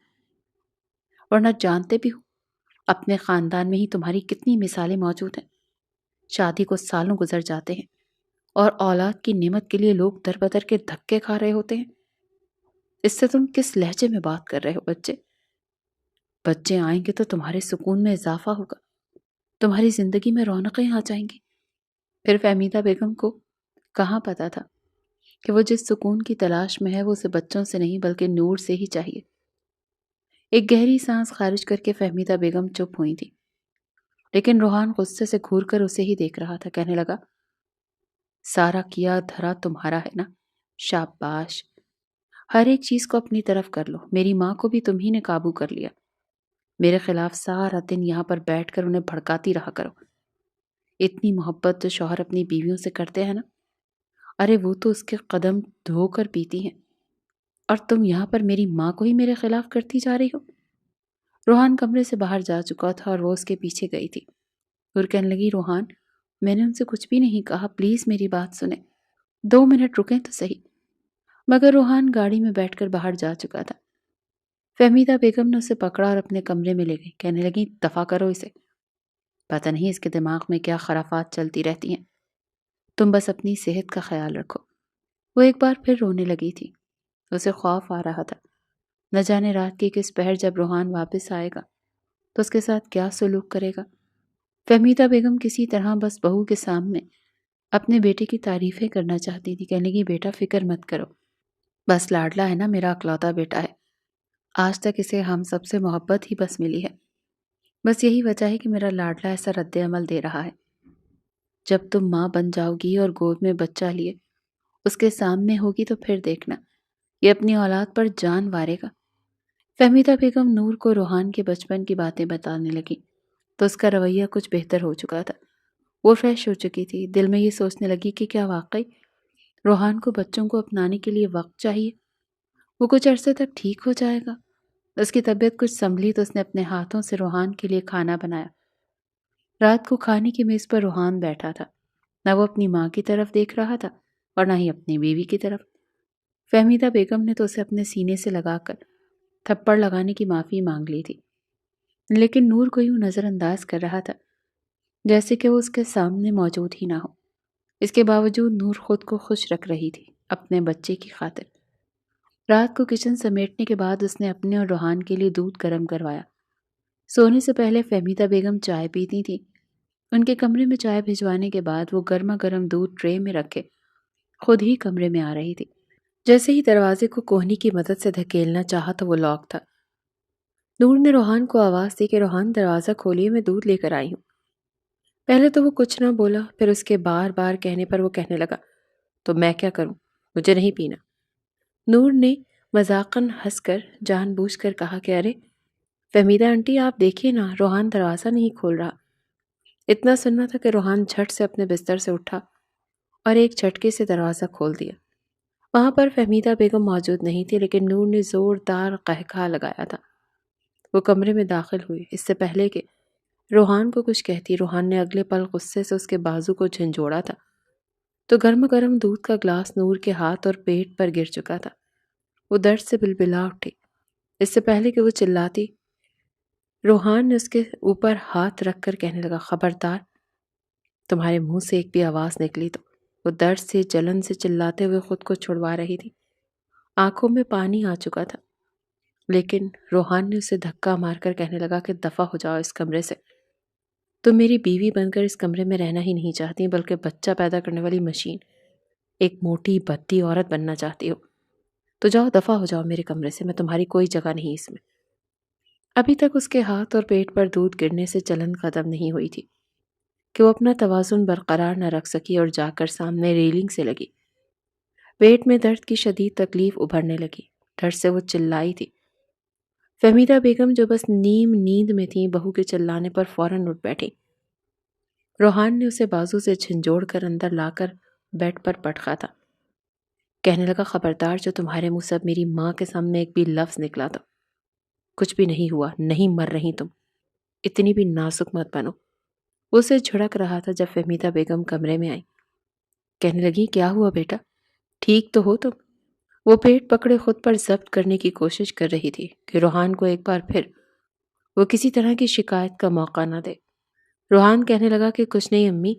ورنہ جانتے بھی ہو اپنے خاندان میں ہی تمہاری کتنی مثالیں موجود ہیں۔ شادی کو سالوں گزر جاتے ہیں اور اولاد کی نعمت کے لیے لوگ در بدر کے دھکے کھا رہے ہوتے ہیں۔ اس سے تم کس لہجے میں بات کر رہے ہو؟ بچے آئیں گے تو تمہارے سکون میں اضافہ ہوگا، تمہاری زندگی میں رونقیں آ جائیں گی۔ پھر فہمیدہ بیگم کو کہاں پتا تھا کہ وہ جس سکون کی تلاش میں ہے وہ اسے بچوں سے نہیں بلکہ نور سے ہی چاہیے۔ ایک گہری سانس خارج کر کے فہمیدہ بیگم چپ ہوئی تھی، لیکن روحان غصے سے گھور کر اسے ہی دیکھ رہا تھا۔ کہنے لگا، سارا کیا دھرا تمہارا ہے نا؟ شاباش، ہر ایک چیز کو اپنی طرف کر لو۔ میری ماں کو بھی تم ہی نے قابو کر لیا۔ میرے خلاف سارا دن یہاں پر بیٹھ کر انہیں بھڑکاتی رہا کرو۔ اتنی محبت جو شوہر اپنی بیویوں سے کرتے ہیں نا، ارے وہ تو اس کے قدم دھو کر پیتی ہیں، اور تم یہاں پر میری ماں کو ہی میرے خلاف کرتی جا رہی ہو۔ روحان کمرے سے باہر جا چکا تھا اور وہ اس کے پیچھے گئی تھی اور کہنے لگی، روحان میں نے ان سے کچھ بھی نہیں کہا، پلیز میری بات سنیں، 2 منٹ رکیں تو صحیح۔ مگر روحان گاڑی میں بیٹھ کر باہر جا چکا تھا۔ فہمیدہ بیگم نے اسے پکڑا اور اپنے کمرے میں لے گئی۔ کہنے لگی، دفع کرو اسے، پتہ نہیں اس کے دماغ میں کیا خرافات چلتی رہتی ہیں، تم بس اپنی صحت کا خیال رکھو۔ وہ ایک بار پھر رونے لگی تھی۔ اسے خوف آ رہا تھا، نہ جانے رات کی کس پہر جب روحان واپس آئے گا تو اس کے ساتھ کیا سلوک کرے گا۔ فہمیدہ بیگم کسی طرح بس بہو کے سامنے اپنے بیٹے کی تعریفیں کرنا چاہتی تھی۔ کہنے لگی، بیٹا فکر مت کرو، بس لاڈلا ہے نا، میرا اکلوتا بیٹا ہے، آج تک اسے ہم سب سے محبت ہی بس ملی ہے، بس یہی وجہ ہے کہ میرا لاڈلا ایسا رد عمل دے رہا ہے۔ جب تم ماں بن جاؤ گی اور گود میں بچہ لیے اس کے سامنے ہوگی تو پھر دیکھنا یہ اپنی اولاد پر جان وارے گا۔ فہمیدہ بیگم نور کو روحان کے بچپن کی باتیں بتانے لگی تو اس کا رویہ کچھ بہتر ہو چکا تھا۔ وہ فریش ہو چکی تھی، دل میں یہ سوچنے لگی کہ کیا واقعی روحان کو بچوں کو اپنانے کے لیے وقت چاہیے؟ وہ کچھ عرصے تک ٹھیک ہو جائے گا۔ اس کی طبیعت کچھ سنبھلی تو اس نے اپنے ہاتھوں سے روحان کے لیے کھانا بنایا۔ رات کو کھانے کی میز پر روحان بیٹھا تھا، نہ وہ اپنی ماں کی طرف دیکھ رہا تھا اور نہ ہی اپنی بیوی کی طرف۔ فہمیدہ بیگم نے تو اسے اپنے سینے سے لگا کر تھپڑ لگانے کی معافی مانگ لی تھی، لیکن نور کو یوں نظر انداز کر رہا تھا جیسے کہ وہ اس کے سامنے موجود ہی نہ ہو۔ اس کے باوجود نور خود کو خوش رکھ رہی تھی۔ اپنے بچے کی خاطر۔ رات کو کچن سمیٹنے کے بعد اس نے اپنے اور روحان کے لیے دودھ گرم کروایا۔ سونے سے پہلے فہمیدہ بیگم چائے پیتی تھی۔ ان کے کمرے میں چائے بھجوانے کے بعد وہ گرما گرم دودھ ٹرے میں رکھے خود ہی کمرے میں آ رہی تھی۔ جیسے ہی دروازے کو کوہنی کی مدد سے دھکیلنا چاہا تو وہ لاک تھا۔ نور نے روحان کو آواز دی کہ روحان دروازہ کھولیے، میں دودھ لے کر آئی ہوں۔ پہلے تو وہ کچھ نہ بولا، پھر اس کے بار بار کہنے پر وہ کہنے لگا، تو میں کیا کروں، مجھے نہیں پینا۔ نور نے مذاقاً ہنس کر جان بوجھ کر کہا کہ ارے فہمیدہ آنٹی آپ دیکھیے نا، روحان دروازہ نہیں کھول رہا۔ اتنا سننا تھا کہ روحان جھٹ سے اپنے بستر سے اٹھا اور ایک جھٹکے سے دروازہ کھول دیا۔ وہاں پر فہمیدہ بیگم موجود نہیں تھی، لیکن نور نے زوردار قہقہا لگایا تھا۔ وہ کمرے میں داخل ہوئی۔ اس سے پہلے کہ روحان کو کچھ کہتی، روحان نے اگلے پل غصے سے اس کے بازو کو جھنجھوڑا تھا تو گرم گرم دودھ کا گلاس نور کے ہاتھ اور پیٹ پر گر چکا تھا۔ وہ درد سے بلبلا اٹھی۔ اس سے پہلے کہ وہ چلاتی، روحان نے اس کے اوپر ہاتھ رکھ کر کہنے لگا، خبردار، تمہارے منہ سے ایک بھی آواز نکلی تو۔ وہ درد سے جلن سے چلاتے ہوئے خود کو چھڑوا رہی تھی۔ آنکھوں میں پانی آ چکا تھا، لیکن روحان نے اسے دھکا مار کر کہنے لگا کہ دفع ہو جاؤ اس کمرے سے۔ تم میری بیوی بن کر اس کمرے میں رہنا ہی نہیں چاہتی، بلکہ بچہ پیدا کرنے والی مشین، ایک موٹی بھدی عورت بننا چاہتی ہو۔ تو جاؤ، دفع ہو جاؤ میرے کمرے سے، میں تمہاری کوئی جگہ نہیں اس میں۔ ابھی تک اس کے ہاتھ اور پیٹ پر دودھ گرنے سے جلن ختم نہیں ہوئی تھی کہ وہ اپنا توازن برقرار نہ رکھ سکی اور جا کر سامنے ریلنگ سے لگی۔ پیٹ میں درد کی شدید تکلیف ابھرنے لگی۔ ڈر سے وہ چلائی تھی۔ فہمیدہ بیگم جو بس نیم نیند میں تھی، بہو کے چلانے پر فوراً اٹھ بیٹھی۔ روحان نے اسے بازو سے جھنجھوڑ کر اندر لا کر بیڈ پر پٹخا تھا۔ کہنے لگا، خبردار، جو تمہارے منہ سے میری ماں کے سامنے ایک بھی لفظ نکلا تو کچھ بھی نہیں ہوا، نہیں مر رہی تم، اتنی بھی نازک مت بنو۔ وہ اسے جھڑک رہا تھا جب فہمیدہ بیگم کمرے میں آئی۔ کہنے لگی، کیا ہوا بیٹا، ٹھیک تو ہو تم؟ وہ پیٹ پکڑے خود پر ضبط کرنے کی کوشش کر رہی تھی کہ روحان کو ایک بار پھر وہ کسی طرح کی شکایت کا موقع نہ دے۔ روحان کہنے لگا کہ کچھ نہیں امی،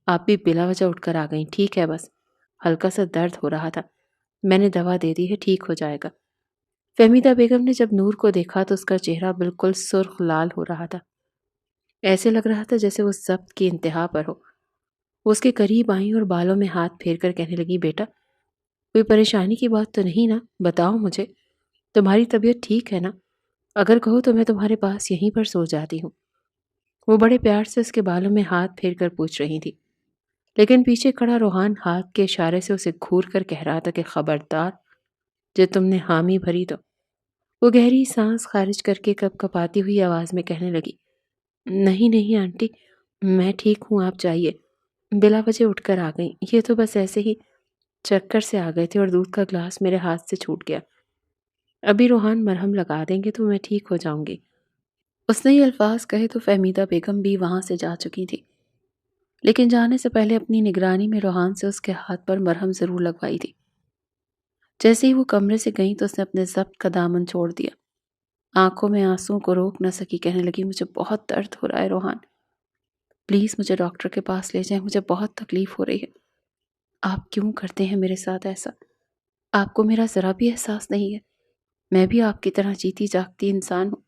آپ بھی بلا وجہ اٹھ کر آ گئیں، ٹھیک ہے، بس ہلکا سا درد ہو رہا تھا، میں نے دوا دے دی ہے، ٹھیک ہو جائے گا۔ فہمیدہ بیگم نے جب نور کو دیکھا تو اس کا چہرہ بالکل سرخ لال ہو رہا تھا، ایسے لگ رہا تھا جیسے وہ ضبط کی انتہا پر ہو۔ وہ اس کے قریب آئیں اور بالوں میں ہاتھ پھیر کر کہنے لگی، بیٹا کوئی پریشانی کی بات تو نہیں نا، بتاؤ مجھے، تمہاری طبیعت ٹھیک ہے نا؟ اگر کہو تو میں تمہارے پاس یہیں پر سو جاتی ہوں۔ وہ بڑے پیار سے اس کے بالوں میں ہاتھ پھیر کر پوچھ رہی تھی، لیکن پیچھے کھڑا روحان ہاتھ کے اشارے سے اسے گھور کر کہہ رہا تھا کہ خبردار، جو تم نے حامی بھری تو۔ وہ گہری سانس خارج کر کے کپ کپاتی ہوئی آواز میں کہنے لگی، نہیں نہیں آنٹی، میں ٹھیک ہوں، آپ جائیے۔ بلا وجہ اٹھ کر آ گئی، یہ تو بس ایسے ہی چکر سے آ گئے تھے اور دودھ کا گلاس میرے ہاتھ سے چھوٹ گیا۔ ابھی روحان مرہم لگا دیں گے تو میں ٹھیک ہو جاؤں گی۔ اس نے یہ الفاظ کہے تو فہمیدہ بیگم بھی وہاں سے جا چکی تھی، لیکن جانے سے پہلے اپنی نگرانی میں روحان سے اس کے ہاتھ پر مرہم ضرور لگوائی تھی۔ جیسے ہی وہ کمرے سے گئیں تو اس نے اپنے ضبط کا دامن چھوڑ دیا۔ آنکھوں میں آنسوں کو روک نہ سکی، کہنے لگی، مجھے بہت درد ہو رہا ہے روحان، پلیز مجھے ڈاکٹر کے پاس لے جائیں، مجھے بہت تکلیف ہو رہی ہے۔ آپ کیوں کرتے ہیں میرے ساتھ ایسا؟ آپ کو میرا ذرا بھی احساس نہیں ہے؟ میں بھی آپ کی طرح جیتی جاگتی انسان ہوں،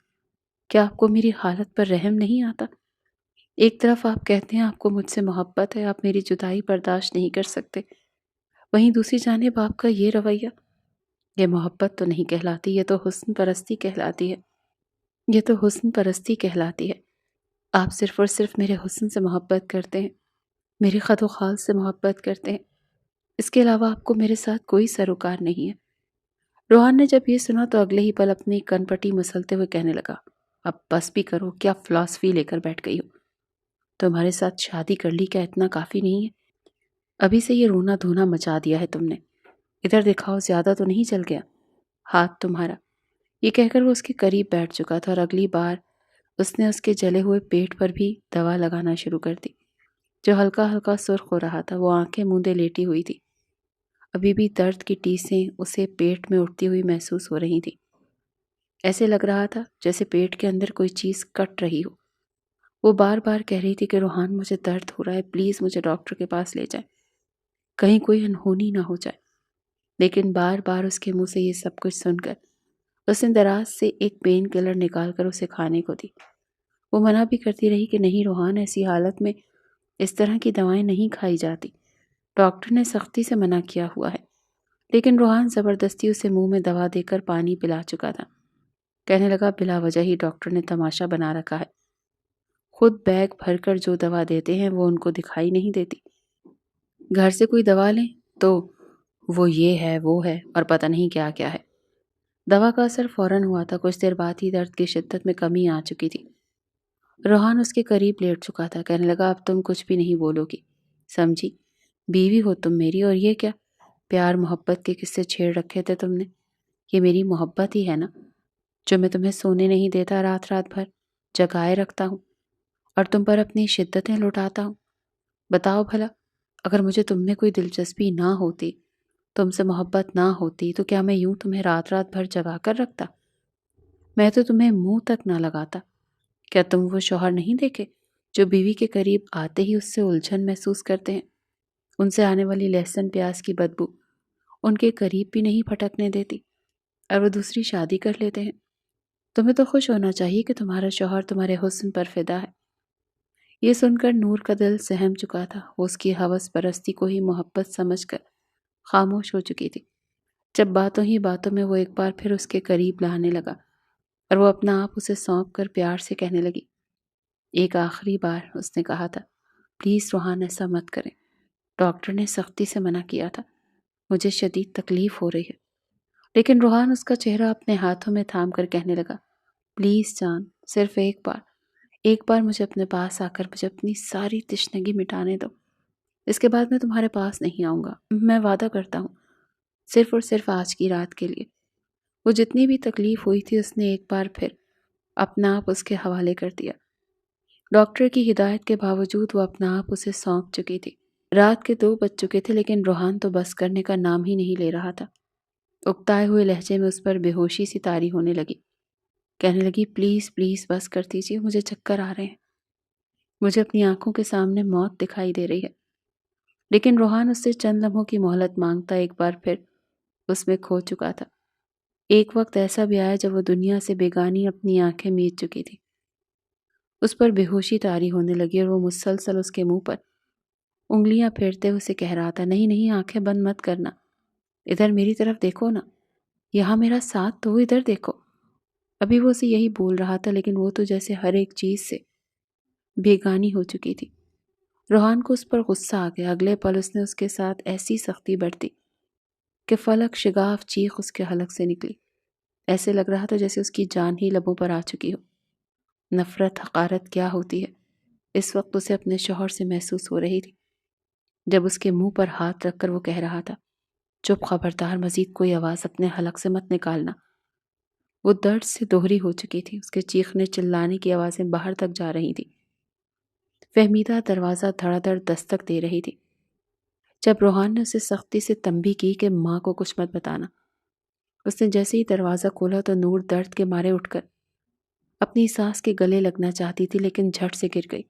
کیا آپ کو میری حالت پر رحم نہیں آتا؟ ایک طرف آپ کہتے ہیں آپ کو مجھ سے محبت ہے، آپ میری جدائی برداشت نہیں کر سکتے، وہیں دوسری جانب آپ کا یہ رویہ، یہ محبت تو نہیں کہلاتی، یہ تو حسن پرستی کہلاتی ہے، یہ تو حسن پرستی کہلاتی ہے۔ آپ صرف اور صرف میرے حسن سے محبت کرتے ہیں، میرے خد و خال سے محبت کرتے ہیں، اس کے علاوہ آپ کو میرے ساتھ کوئی سروکار نہیں ہے۔ روحان نے جب یہ سنا تو اگلے ہی پل اپنی کن پٹی مسلتے ہوئے کہنے لگا، اب بس بھی کرو، کیا فلاسفی لے کر بیٹھ گئی ہو؟ تمہارے ساتھ شادی کر لی، کیا اتنا کافی نہیں ہے؟ ابھی سے یہ رونا دھونا مچا دیا ہے تم نے، ادھر دکھاؤ، زیادہ تو نہیں چل گیا ہاتھ تمہارا؟ یہ کہہ کر وہ اس کے قریب بیٹھ چکا تھا اور اگلی بار اس نے اس کے جلے ہوئے پیٹ پر بھی دوا لگانا شروع کر دی، جو ہلکا ہلکا سرخ ہو رہا تھا۔ وہ آنکھیں موندے لیٹی ہوئی تھی، ابھی بھی درد کی ٹیسیں اسے پیٹ میں اٹھتی ہوئی محسوس ہو رہی تھی۔ ایسے لگ رہا تھا جیسے پیٹ کے اندر کوئی چیز کٹ رہی ہو۔ وہ بار بار کہہ رہی تھی کہ روحان مجھے درد ہو رہا ہے، پلیز مجھے ڈاکٹر کے پاس لے جائیں، کہیں کوئی انہونی نہ ہو جائے۔ لیکن بار بار اس کے منہ سے یہ سب کچھ سن کر اس نے دراز سے ایک پین کلر نکال کر اسے کھانے کو دی۔ وہ منع بھی کرتی رہی کہ نہیں روحان، ایسی حالت میں اس طرح کی دوائیں نہیں کھائی جاتی، ڈاکٹر نے سختی سے منع کیا ہوا ہے۔ لیکن روحان زبردستی اسے منہ میں دوا دے کر پانی پلا چکا تھا۔ کہنے لگا بلا وجہ ہی ڈاکٹر نے تماشا بنا رکھا ہے، خود بیگ بھر کر جو دوا دیتے ہیں وہ ان کو دکھائی نہیں دیتی، گھر سے کوئی دوا لیں تو وہ یہ ہے وہ ہے اور پتہ نہیں کیا کیا ہے۔ دوا کا اثر فوراً ہوا تھا، کچھ دیر بعد ہی درد کی شدت میں کمی آ چکی تھی۔ روحان اس کے قریب لیٹ چکا تھا، کہنے لگا اب تم کچھ بھی نہیں بولو گی، سمجھی؟ بیوی ہو تم میری، اور یہ کیا پیار محبت کے قصے چھیڑ رکھے تھے تم نے؟ یہ میری محبت ہی ہے نا، جو میں تمہیں سونے نہیں دیتا، رات رات بھر جگائے رکھتا ہوں اور تم پر اپنی شدتیں لوٹاتا ہوں۔ بتاؤ بھلا، اگر مجھے تم میں کوئی دلچسپی نہ ہوتی، تم سے محبت نہ ہوتی، تو کیا میں یوں تمہیں رات رات بھر جگا کر رکھتا؟ میں تو تمہیں منہ تک نہ لگاتا۔ کیا تم وہ شوہر نہیں دیکھے جو بیوی کے قریب آتے ہی اس سے الجھن محسوس کرتے ہیں؟ ان سے آنے والی لہسن پیاز کی بدبو ان کے قریب بھی نہیں پھٹکنے دیتی، اور وہ دوسری شادی کر لیتے ہیں۔ تمہیں تو خوش ہونا چاہیے کہ تمہارا شوہر تمہارے حسن پر فدا ہے۔ یہ سن کر نور کا دل سہم چکا تھا، وہ اس کی ہوس پرستی کو ہی محبت سمجھ کر خاموش ہو چکی تھی۔ جب باتوں ہی باتوں میں وہ ایک بار پھر اس کے قریب لانے لگا اور وہ اپنا آپ اسے سونپ کر پیار سے کہنے لگی، ایک آخری بار اس نے کہا تھا، پلیز روحان ایسا مت کریں، ڈاکٹر نے سختی سے منع کیا تھا، مجھے شدید تکلیف ہو رہی ہے۔ لیکن روحان اس کا چہرہ اپنے ہاتھوں میں تھام کر کہنے لگا، پلیز جان، صرف ایک بار مجھے اپنے پاس آ کر مجھے اپنی ساری تشنگی مٹانے دو۔ اس کے بعد میں تمہارے پاس نہیں آؤں گا، میں وعدہ کرتا ہوں، صرف اور صرف آج کی رات کے لیے۔ وہ جتنی بھی تکلیف ہوئی تھی اس نے ایک بار پھر اپنا آپ اس کے حوالے کر دیا۔ ڈاکٹر کی ہدایت کے باوجود وہ اپنا آپ اسے سونپ چکی تھی۔ رات کے 2 بج چکے تھے، لیکن روحان تو بس کرنے کا نام ہی نہیں لے رہا تھا۔ اکتائے ہوئے لہجے میں اس پر بے ہوشی سی طاری ہونے لگی، کہنے لگی، پلیز پلیز بس کر دیجیے، مجھے چکر آ رہے ہیں، مجھے اپنی آنکھوں کے سامنے موت دکھائی دے رہی ہے۔ لیکن روحان اس سے چند لمحوں کی مہلت مانگتا ایک بار پھر اس میں کھو چکا تھا۔ ایک وقت ایسا بھی آیا جب وہ دنیا سے بیگانی اپنی آنکھیں میچ چکی تھی۔ اس پر بے ہوشی طاری ہونے لگی اور وہ مسلسل اس کے منہ پر انگلیاں پھیرتے ہوئے اسے کہہ رہا تھا، نہیں نہیں، آنکھیں بند مت کرنا، ادھر میری طرف دیکھو نا، یہاں میرا ساتھ دو، ادھر دیکھو۔ ابھی وہ اسے یہی بول رہا تھا، لیکن وہ تو جیسے ہر ایک چیز سے بیگانی ہو چکی تھی۔ روحان کو اس پر غصہ آ گیا۔ اگلے پل اس نے اس کے ساتھ ایسی سختی برتی کہ فلک شگاف چیخ اس کے حلق سے نکلی۔ ایسے لگ رہا تھا جیسے اس کی جان ہی لبوں پر آ چکی ہو۔ نفرت، حقارت کیا ہوتی ہے، اس وقت اسے اپنے شوہر سے محسوس ہو رہی تھی، جب اس کے منہ پر ہاتھ رکھ کر وہ کہہ رہا تھا، چپ، خبردار، مزید کوئی آواز اپنے حلق سے مت نکالنا۔ وہ درد سے دوہری ہو چکی تھی، اس کے چیخنے چلانے کی آوازیں باہر تک جا رہی تھی۔ فہمیدہ دروازہ دھڑا دھڑ دستک دے رہی تھی۔ جب روحان نے اسے سختی سے تنبیہ کی کہ ماں کو کچھ مت بتانا، اس نے جیسے ہی دروازہ کھولا تو نور درد کے مارے اٹھ کر اپنی ساس کے گلے لگنا چاہتی تھی، لیکن جھٹ سے گر گئی۔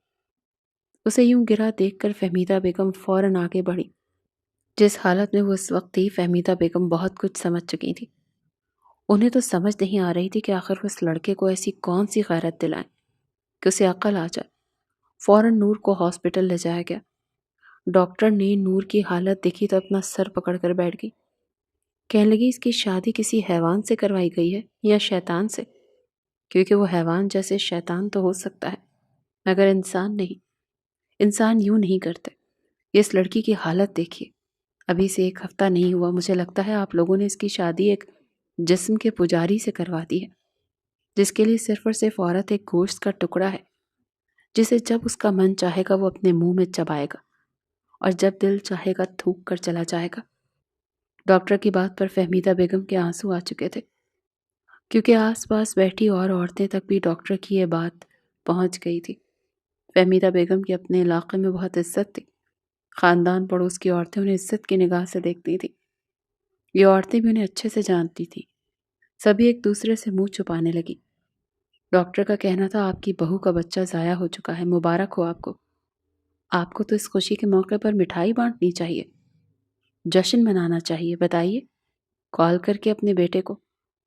اسے یوں گرا دیکھ کر فہمیدہ بیگم فوراً آگے بڑھی۔ جس حالت میں وہ اس وقت تھی، فہمیدہ بیگم بہت کچھ سمجھ چکی تھی۔ انہیں تو سمجھ نہیں آ رہی تھی کہ آخر وہ اس لڑکے کو ایسی کون سی غیرت دلائیں کہ اسے عقل آ جائے۔ فوراً نور کو ہاسپٹل لے جایا گیا۔ ڈاکٹر نے نور کی حالت دیکھی تو اپنا سر پکڑ کر بیٹھ گئی، کہنے لگی، اس کی شادی کسی حیوان سے کروائی گئی ہے یا شیطان سے؟ کیونکہ وہ حیوان جیسے شیطان تو ہو سکتا ہے، مگر انسان نہیں۔ انسان یوں نہیں کرتے۔ یہ اس لڑکی کی حالت دیکھیے، ابھی سے 1 ہفتہ نہیں ہوا، مجھے لگتا ہے آپ لوگوں نے اس کی شادی ایک جسم کے پجاری سے کروا دی ہے، جس کے لیے صرف اور صرف عورت ایک گوشت کا ٹکڑا ہے، جسے جب اس کا من چاہے گا وہ اپنے منہ میں چبائے گا اور جب دل چاہے گا تھوک کر چلا جائے گا۔ ڈاکٹر کی بات پر فہمیدہ بیگم کے آنسو آ چکے تھے، کیونکہ آس پاس بیٹھی اور عورتیں تک بھی ڈاکٹر کی یہ بات پہنچ گئی تھی۔ فہمیدہ بیگم کی اپنے علاقے میں بہت عزت تھی، خاندان پڑوس کی عورتیں انہیں عزت کی نگاہ سے دیکھتی تھی۔ یہ عورتیں بھی انہیں اچھے سے جانتی تھیں، سبھی ایک دوسرے سے منہ چھپانے لگی۔ ڈاکٹر کا کہنا تھا، آپ کی بہو کا بچہ ضائع ہو چکا ہے، مبارک ہو آپ کو۔ آپ کو تو اس خوشی کے موقع پر مٹھائی بانٹنی چاہیے، جشن منانا چاہیے، بتائیے کال کر کے اپنے بیٹے کو،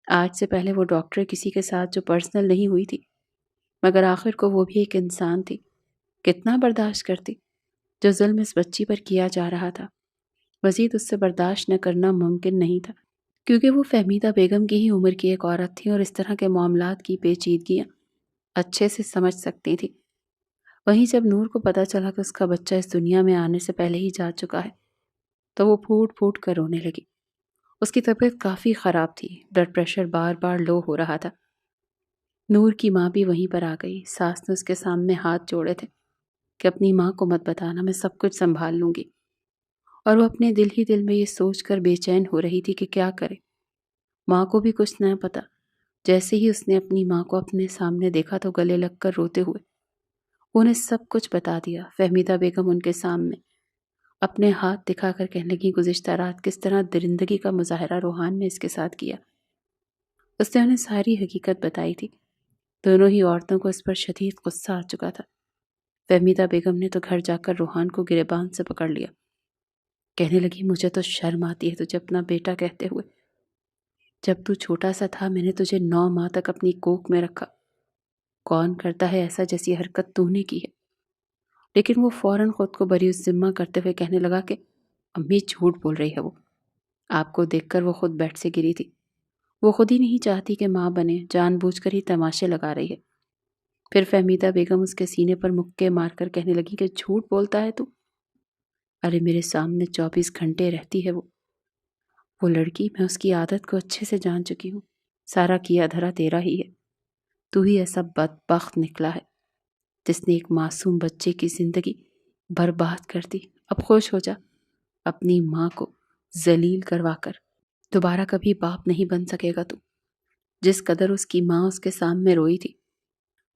آج سے پہلے وہ ڈاکٹر کسی کے ساتھ جو پرسنل نہیں ہوئی تھی، مگر آخر کو وہ بھی ایک انسان تھی، کتنا برداشت کرتی؟ جو ظلم اس بچی پر کیا جا رہا تھا، مزید اس سے برداشت نہ کرنا ممکن نہیں تھا، کیونکہ وہ فہمیدہ بیگم کی ہی عمر کی ایک عورت تھی اور اس طرح کے معاملات کی پیچیدگیاں اچھے سے سمجھ سکتی تھی۔ وہیں جب نور کو پتہ چلا کہ اس کا بچہ اس دنیا میں آنے سے پہلے ہی جا چکا ہے، تو وہ پھوٹ پھوٹ کر رونے لگی۔ اس کی طبیعت کافی خراب تھی، بلڈ پریشر بار بار لو ہو رہا تھا۔ نور کی ماں بھی وہیں پر آ گئی، ساس نے اس کے سامنے ہاتھ جوڑے تھے کہ اپنی ماں کو مت بتانا، میں سب کچھ سنبھال لوں گی، اور وہ اپنے دل ہی دل میں یہ سوچ کر بے چین ہو رہی تھی کہ کیا کرے۔ ماں کو بھی کچھ نہ پتا۔ جیسے ہی اس نے اپنی ماں کو اپنے سامنے دیکھا تو گلے لگ کر روتے ہوئے انہیں سب کچھ بتا دیا۔ فہمیدہ بیگم ان کے سامنے اپنے ہاتھ دکھا کر کہنے لگی گزشتہ رات کس طرح درندگی کا مظاہرہ روحان نے اس کے ساتھ کیا۔ اس نے انہیں ساری حقیقت بتائی تھی۔ دونوں ہی عورتوں کو اس پر شدید غصہ آ چکا تھا۔ فہمیدہ بیگم نے تو گھر جا کر روحان کو گریبان سے پکڑ لیا، کہنے لگی مجھے تو شرم آتی ہے تجھے اپنا بیٹا کہتے ہوئے۔ جب تو چھوٹا سا تھا میں نے تجھے 9 ماہ تک اپنی کوکھ میں رکھا، کون کرتا ہے ایسا جیسی حرکت تو نے کی ہے؟ لیکن وہ فوراً خود کو بری الذمہ کرتے ہوئے کہنے لگا کہ امی جھوٹ بول رہی ہے، وہ آپ کو دیکھ کر وہ خود بیٹھ سے گری تھی، وہ خود ہی نہیں چاہتی کہ ماں بنے، جان بوجھ کر ہی تماشے لگا رہی ہے۔ پھر فہمیدہ بیگم اس کے سینے پر مکے مار کر کہنے لگی کہ جھوٹ بولتا ہے تو؟ ارے میرے سامنے 24 گھنٹے رہتی ہے وہ لڑکی، میں اس کی عادت کو اچھے سے جان چکی ہوں، سارا کیا دھرا تیرا ہی ہے، تو ہی ایسا بدبخت نکلا ہے جس نے ایک معصوم بچے کی زندگی برباد کر دی۔ اب خوش ہو جا، اپنی ماں کو ذلیل کروا کر دوبارہ کبھی باپ نہیں بن سکے گا تو۔ جس قدر اس کی ماں اس کے سامنے روئی تھی،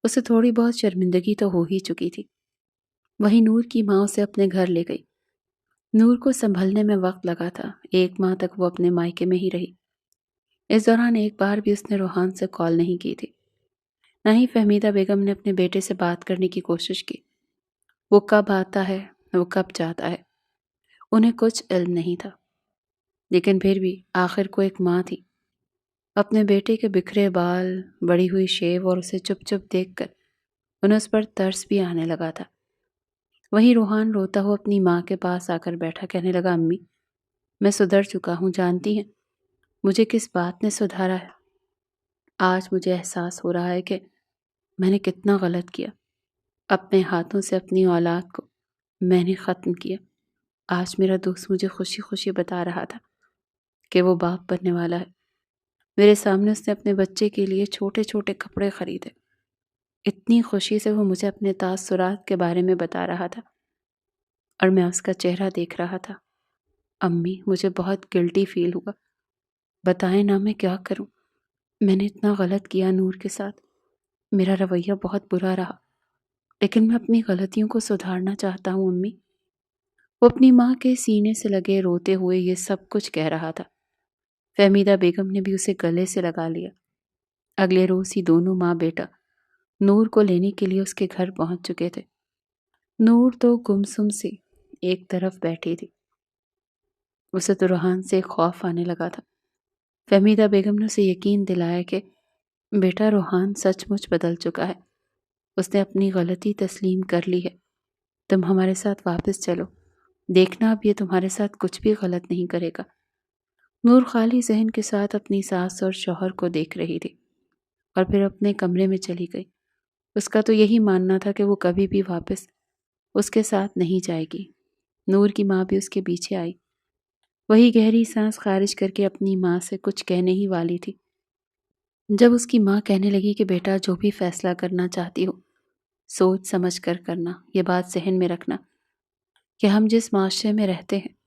اسے تھوڑی بہت شرمندگی تو ہو ہی چکی تھی۔ وہیں نور کی ماں اسے اپنے گھر لے گئی۔ نور کو سنبھلنے میں وقت لگا تھا، 1 ماہ تک وہ اپنے مائکے میں ہی رہی۔ اس دوران ایک بار بھی اس نے روحان سے کال نہیں کی تھی، نہ ہی فہمیدہ بیگم نے اپنے بیٹے سے بات کرنے کی کوشش کی۔ وہ کب آتا ہے، وہ کب جاتا ہے، انہیں کچھ علم نہیں تھا، لیکن پھر بھی آخر کو ایک ماں تھی۔ اپنے بیٹے کے بکھرے بال، بڑی ہوئی شیو اور اسے چپ چپ دیکھ کر انہیں اس پر ترس بھی آنے لگا تھا۔ وہیں روحان روتا ہوا اپنی ماں کے پاس آ کر بیٹھا، کہنے لگا امی میں سدھر چکا ہوں، جانتی ہیں مجھے کس بات نے سدھارا ہے؟ آج مجھے احساس ہو رہا ہے کہ میں نے کتنا غلط کیا، اپنے ہاتھوں سے اپنی اولاد کو میں نے ختم کیا۔ آج میرا دوست مجھے خوشی خوشی بتا رہا تھا کہ وہ باپ بننے والا ہے، میرے سامنے اس نے اپنے بچے کے لیے چھوٹے چھوٹے کپڑے خریدے، اتنی خوشی سے وہ مجھے اپنے تاثرات کے بارے میں بتا رہا تھا اور میں اس کا چہرہ دیکھ رہا تھا۔ امی مجھے بہت گلٹی فیل ہوا، بتائیں نا میں کیا کروں، میں نے اتنا غلط کیا نور کے ساتھ، میرا رویہ بہت برا رہا، لیکن میں اپنی غلطیوں کو سدھارنا چاہتا ہوں امی۔ وہ اپنی ماں کے سینے سے لگے روتے ہوئے یہ سب کچھ کہہ رہا تھا۔ فہمیدہ بیگم نے بھی اسے گلے سے لگا لیا۔ اگلے روز ہی دونوں ماں بیٹا نور کو لینے کے لیے اس کے گھر پہنچ چکے تھے۔ نور تو گمسم سی ایک طرف بیٹھی تھی، اسے تو روحان سے خوف آنے لگا تھا۔ فہمیدہ بیگم نے اسے یقین دلایا کہ بیٹا روحان سچ مچ بدل چکا ہے، اس نے اپنی غلطی تسلیم کر لی ہے، تم ہمارے ساتھ واپس چلو، دیکھنا اب یہ تمہارے ساتھ کچھ بھی غلط نہیں کرے گا۔ نور خالی ذہن کے ساتھ اپنی ساس اور شوہر کو دیکھ رہی تھی اور پھر اپنے کمرے میں چلی گئی۔ اس کا تو یہی ماننا تھا کہ وہ کبھی بھی واپس اس کے ساتھ نہیں جائے گی۔ نور کی ماں بھی اس کے پیچھے آئی، وہی گہری سانس خارج کر کے اپنی ماں سے کچھ کہنے ہی والی تھی، جب اس کی ماں کہنے لگی کہ بیٹا جو بھی فیصلہ کرنا چاہتی ہو سوچ سمجھ کر کرنا، یہ بات ذہن میں رکھنا کہ ہم جس معاشرے میں رہتے ہیں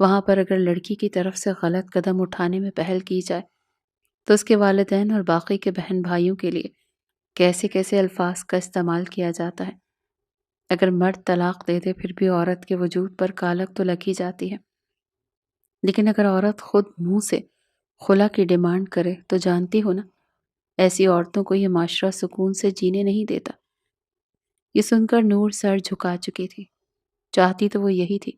وہاں پر اگر لڑکی کی طرف سے غلط قدم اٹھانے میں پہل کی جائے تو اس کے والدین اور باقی کے بہن بھائیوں کے لیے کیسے کیسے الفاظ کا استعمال کیا جاتا ہے۔ اگر مرد طلاق دے دے پھر بھی عورت کے وجود پر کالک تو لگ ہی جاتی ہے، لیکن اگر عورت خود منہ سے خلا کی ڈیمانڈ کرے تو جانتی ہو نا، ایسی عورتوں کو یہ معاشرہ سکون سے جینے نہیں دیتا۔ یہ سن کر نور سر جھکا چکی تھی، چاہتی تو وہ یہی تھی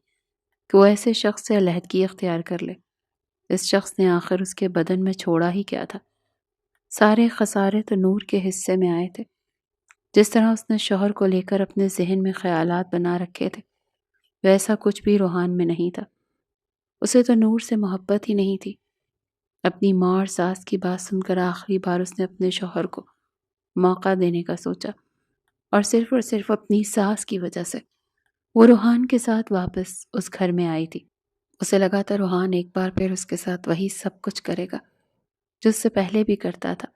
کہ وہ ایسے شخص سے علیحدگی اختیار کر لے اس شخص نے آخر اس کے بدن میں چھوڑا ہی کیا تھا؟ سارے خسارے تو نور کے حصے میں آئے تھے۔ جس طرح اس نے شوہر کو لے کر اپنے ذہن میں خیالات بنا رکھے تھے، ویسا کچھ بھی روحان میں نہیں تھا۔ اسے تو نور سے محبت ہی نہیں تھی۔ اپنی ماں اور ساس کی بات سن کر آخری بار اس نے اپنے شوہر کو موقع دینے کا سوچا، اور صرف اپنی ساس کی وجہ سے وہ روحان کے ساتھ واپس اس گھر میں آئی تھی۔ اسے لگا تھا روحان ایک بار پھر اس کے ساتھ وہی سب کچھ کرے گا جو اس سے پہلے بھی کرتا تھا۔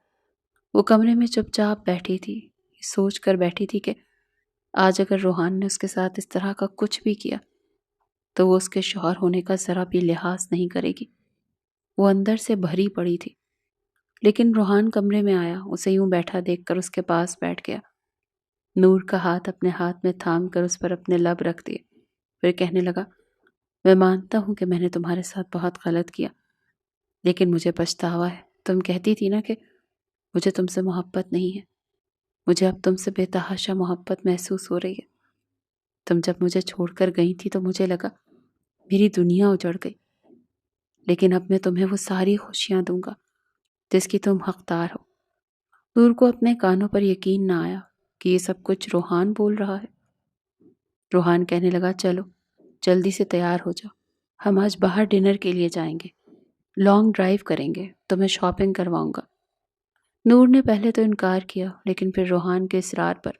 وہ کمرے میں چپ چاپ بیٹھی تھی، سوچ کر بیٹھی تھی کہ آج اگر روحان نے اس کے ساتھ اس طرح کا کچھ بھی کیا تو وہ اس کے شوہر ہونے کا ذرا بھی لحاظ نہیں کرے گی۔ وہ اندر سے بھری پڑی تھی، لیکن روحان کمرے میں آیا، اسے یوں بیٹھا دیکھ کر اس کے پاس بیٹھ گیا، نور کا ہاتھ اپنے ہاتھ میں تھام کر اس پر اپنے لب رکھ دیے، پھر کہنے لگا، میں مانتا ہوں کہ میں نے تمہارے ساتھ بہت غلط کیا، لیکن مجھے پچھتاوا ہے۔ تم کہتی تھی نا کہ مجھے تم سے محبت نہیں ہے، مجھے اب تم سے بے تحاشا محبت محسوس ہو رہی ہے۔ تم جب مجھے چھوڑ کر گئی تھی تو مجھے لگا میری دنیا اجڑ گئی، لیکن اب میں تمہیں وہ ساری خوشیاں دوں گا جس کی تم حقدار ہو۔ نور کو اپنے کانوں پر یقین نہ آیا کہ یہ سب کچھ روحان بول رہا ہے۔ روحان کہنے لگا، چلو جلدی سے تیار ہو جاؤ، ہم آج باہر ڈنر کے لیے جائیں گے، لانگ ڈرائیو کریں گے، تمہیں شاپنگ کرواؤں گا۔ نور نے پہلے تو انکار کیا، لیکن پھر روحان کے اصرار پر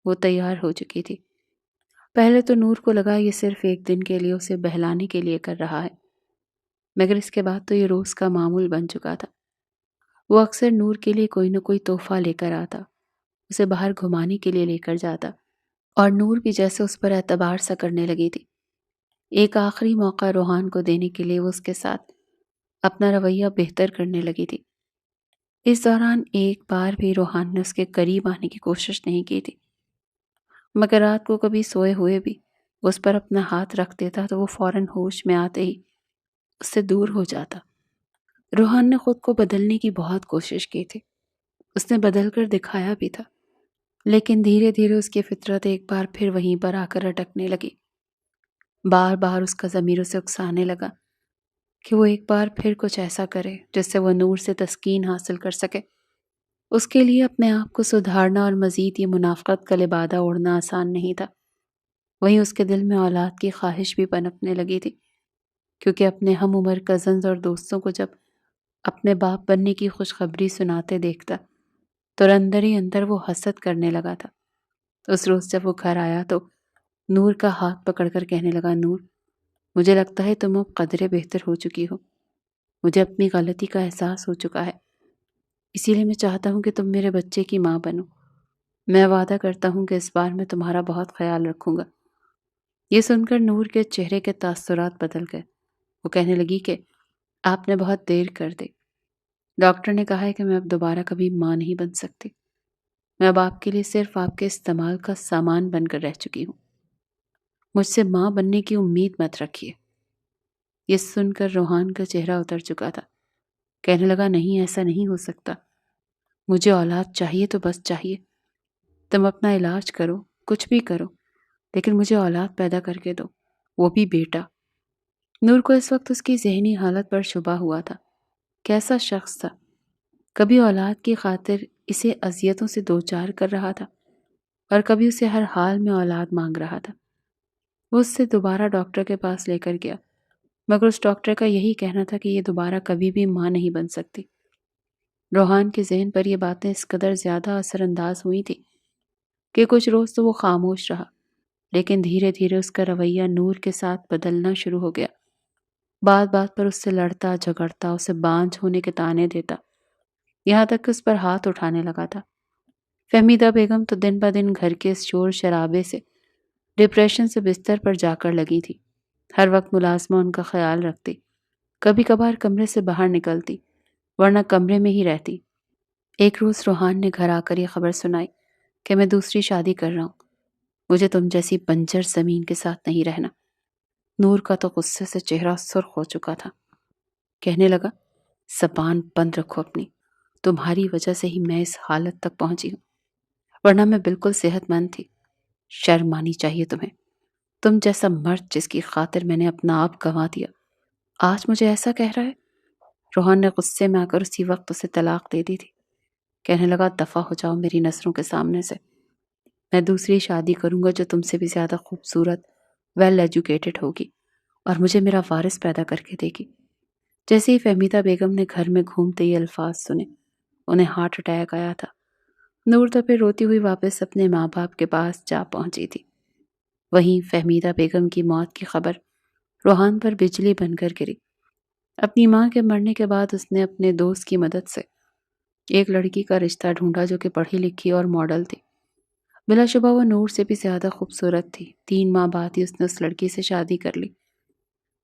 وہ تیار ہو چکی تھی۔ پہلے تو نور کو لگا یہ صرف ایک دن کے لیے اسے بہلانے کے لیے کر رہا ہے، مگر اس کے بعد تو یہ روز کا معمول بن چکا تھا۔ وہ اکثر نور کے لیے کوئی نہ کوئی تحفہ لے کر آتا، اسے باہر گھمانے کے لیے لے کر جاتا، اور نور بھی جیسے اس پر اعتبار سا کرنے لگی تھی۔ ایک آخری موقع روحان کو دینے کے لیے وہ اس کے ساتھ اپنا رویہ بہتر کرنے لگی تھی۔ اس دوران ایک بار بھی روحان نے اس کے قریب آنے کی کوشش نہیں کی تھی، مگر رات کو کبھی سوئے ہوئے بھی اس پر اپنا ہاتھ رکھ دیتا تو وہ فوراً ہوش میں آتے ہی اس سے دور ہو جاتا۔ روحان نے خود کو بدلنے کی بہت کوشش کی تھی، اس نے بدل کر دکھایا بھی تھا، لیکن دھیرے دھیرے اس کی فطرت ایک بار پھر وہیں پر آ کر اٹکنے لگی۔ بار بار اس کا ضمیر اسے اکسانے لگا کہ وہ ایک بار پھر کچھ ایسا کرے جس سے وہ نور سے تسکین حاصل کر سکے۔ اس کے لیے اپنے آپ کو سدھارنا اور مزید یہ منافقت کا لبادہ اوڑھنا آسان نہیں تھا۔ وہیں اس کے دل میں اولاد کی خواہش بھی پنپنے لگی تھی، کیونکہ اپنے ہم عمر کزنز اور دوستوں کو جب اپنے باپ بننے کی خوشخبری سناتے دیکھتا تو اندر ہی اندر وہ حسد کرنے لگا تھا۔ اس روز جب وہ گھر آیا تو نور کا ہاتھ پکڑ کر کہنے لگا، نور، مجھے لگتا ہے تم اب قدرے بہتر ہو چکی ہو، مجھے اپنی غلطی کا احساس ہو چکا ہے، اسی لیے میں چاہتا ہوں کہ تم میرے بچے کی ماں بنو۔ میں وعدہ کرتا ہوں کہ اس بار میں تمہارا بہت خیال رکھوں گا۔ یہ سن کر نور کے چہرے کے تاثرات بدل گئے۔ وہ کہنے لگی کہ آپ نے بہت دیر کر دی، ڈاکٹر نے کہا ہے کہ میں اب دوبارہ کبھی ماں نہیں بن سکتی، میں اب آپ کے لیے صرف آپ کے استعمال کا سامان بن کر رہ چکی ہوں، مجھ سے ماں بننے کی امید مت رکھیے۔ یہ سن کر روحان کا چہرہ اتر چکا تھا، کہنے لگا، نہیں، ایسا نہیں ہو سکتا، مجھے اولاد چاہیے تو بس چاہیے، تم اپنا علاج کرو، کچھ بھی کرو، لیکن مجھے اولاد پیدا کر کے دو، وہ بھی بیٹا۔ نور کو اس وقت اس کی ذہنی حالت پر شبہ ہوا تھا، کیسا شخص تھا، کبھی اولاد کی خاطر اسے اذیتوں سے دوچار کر رہا تھا اور کبھی اسے ہر حال میں اولاد مانگ رہا تھا۔ وہ اس سے دوبارہ ڈاکٹر کے پاس لے کر گیا، مگر اس ڈاکٹر کا یہی کہنا تھا کہ یہ دوبارہ کبھی بھی ماں نہیں بن سکتی۔ روحان کے ذہن پر یہ باتیں اس قدر زیادہ اثر انداز ہوئی تھی کہ کچھ روز تو وہ خاموش رہا، لیکن دھیرے دھیرے اس کا رویہ نور کے ساتھ بدلنا شروع ہو گیا۔ بات بات پر اس سے لڑتا جھگڑتا، اسے بانجھ ہونے کے طعنے دیتا، یہاں تک کہ اس پر ہاتھ اٹھانے لگا تھا۔ فہمیدہ بیگم تو دن بدن گھر کے اس شور شرابے سے ڈپریشن سے بستر پر جا کر لگی تھی، ہر وقت ملازمہ ان کا خیال رکھتی، کبھی کبھار کمرے سے باہر نکلتی، ورنہ کمرے میں ہی رہتی۔ ایک روز روحان نے گھر آ کر یہ خبر سنائی کہ میں دوسری شادی کر رہا ہوں، مجھے تم جیسی بنجر زمین کے ساتھ نہیں رہنا۔ نور کا تو غصے سے چہرہ سرخ ہو چکا تھا، کہنے لگا، زبان بند رکھو اپنی، تمہاری وجہ سے ہی میں اس حالت تک پہنچی ہوں، ورنہ میں بالکل صحت مند تھی۔ شرم آنی چاہیے تمہیں، تم جیسا مرد جس کی خاطر میں نے اپنا آپ گنوا دیا، آج مجھے ایسا کہہ رہا ہے۔ روحان نے غصے میں آ کر اسی وقت اسے طلاق دے دی تھی۔ کہنے لگا دفع ہو جاؤ میری نظروں کے سامنے سے، میں دوسری شادی کروں گا جو تم سے بھی زیادہ خوبصورت، ویل ایجوکیٹڈ ہوگی اور مجھے میرا وارث پیدا کر کے دے گی۔ جیسے ہی فہمیدہ بیگم نے گھر میں گھومتے یہ الفاظ سنے، انہیں ہارٹ اٹیک آیا تھا۔ نور تو پھر روتی ہوئی واپس اپنے ماں باپ کے پاس جا پہنچی تھی۔ وہیں فہمیدہ بیگم کی موت کی خبر روحان پر بجلی بن کر گری۔ اپنی ماں کے مرنے کے بعد اس نے اپنے دوست کی مدد سے ایک لڑکی کا رشتہ ڈھونڈا جو کہ پڑھی لکھی اور ماڈل تھی۔ بلا شبہ وہ نور سے بھی زیادہ خوبصورت تھی۔ 3 ماہ بعد ہی اس نے اس لڑکی سے شادی کر لی،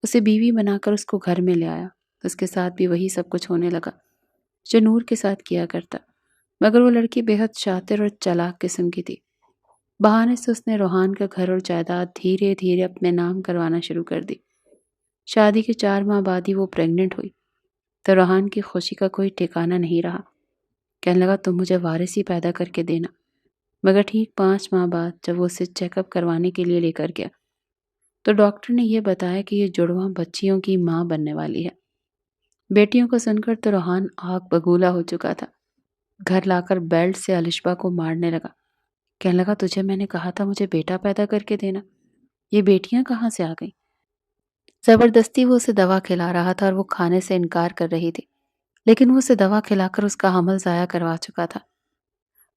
اسے بیوی بنا کر اس کو گھر میں لے آیا۔ اس کے ساتھ بھی وہی سب کچھ ہونے لگا جو نور کے ساتھ کیا کرتا، مگر وہ لڑکی بے حد شاطر اور چالاک قسم کی تھی۔ بہانے سے اس نے روحان کا گھر اور جائیداد دھیرے دھیرے اپنے نام کروانا شروع کر دی۔ شادی کے 4 ماہ بعد ہی وہ پریگننٹ ہوئی تو روحان کی خوشی کا کوئی ٹھکانہ نہیں رہا۔ کہنے لگا تم مجھے وارث ہی پیدا کر کے دینا۔ مگر ٹھیک 5 ماہ بعد جب وہ اسے چیک اپ کروانے کے لیے لے کر گیا تو ڈاکٹر نے یہ بتایا کہ یہ جڑواں بچیوں کی ماں بننے والی ہے۔ بیٹیوں کو سن کر تو روحان آگ بگولا ہو چکا تھا۔ گھر لا کر بیلٹ سے الشبا کو مارنے لگا۔ کہنے لگا تجھے میں نے کہا تھا مجھے بیٹا پیدا کر کے دینا، یہ بیٹیاں کہاں سے آ گئیں؟ زبردستی وہ اسے دوا کھلا رہا تھا اور وہ کھانے سے انکار کر رہی تھی، لیکن وہ اسے دوا کھلا کر اس کا حمل ضائع کروا چکا تھا۔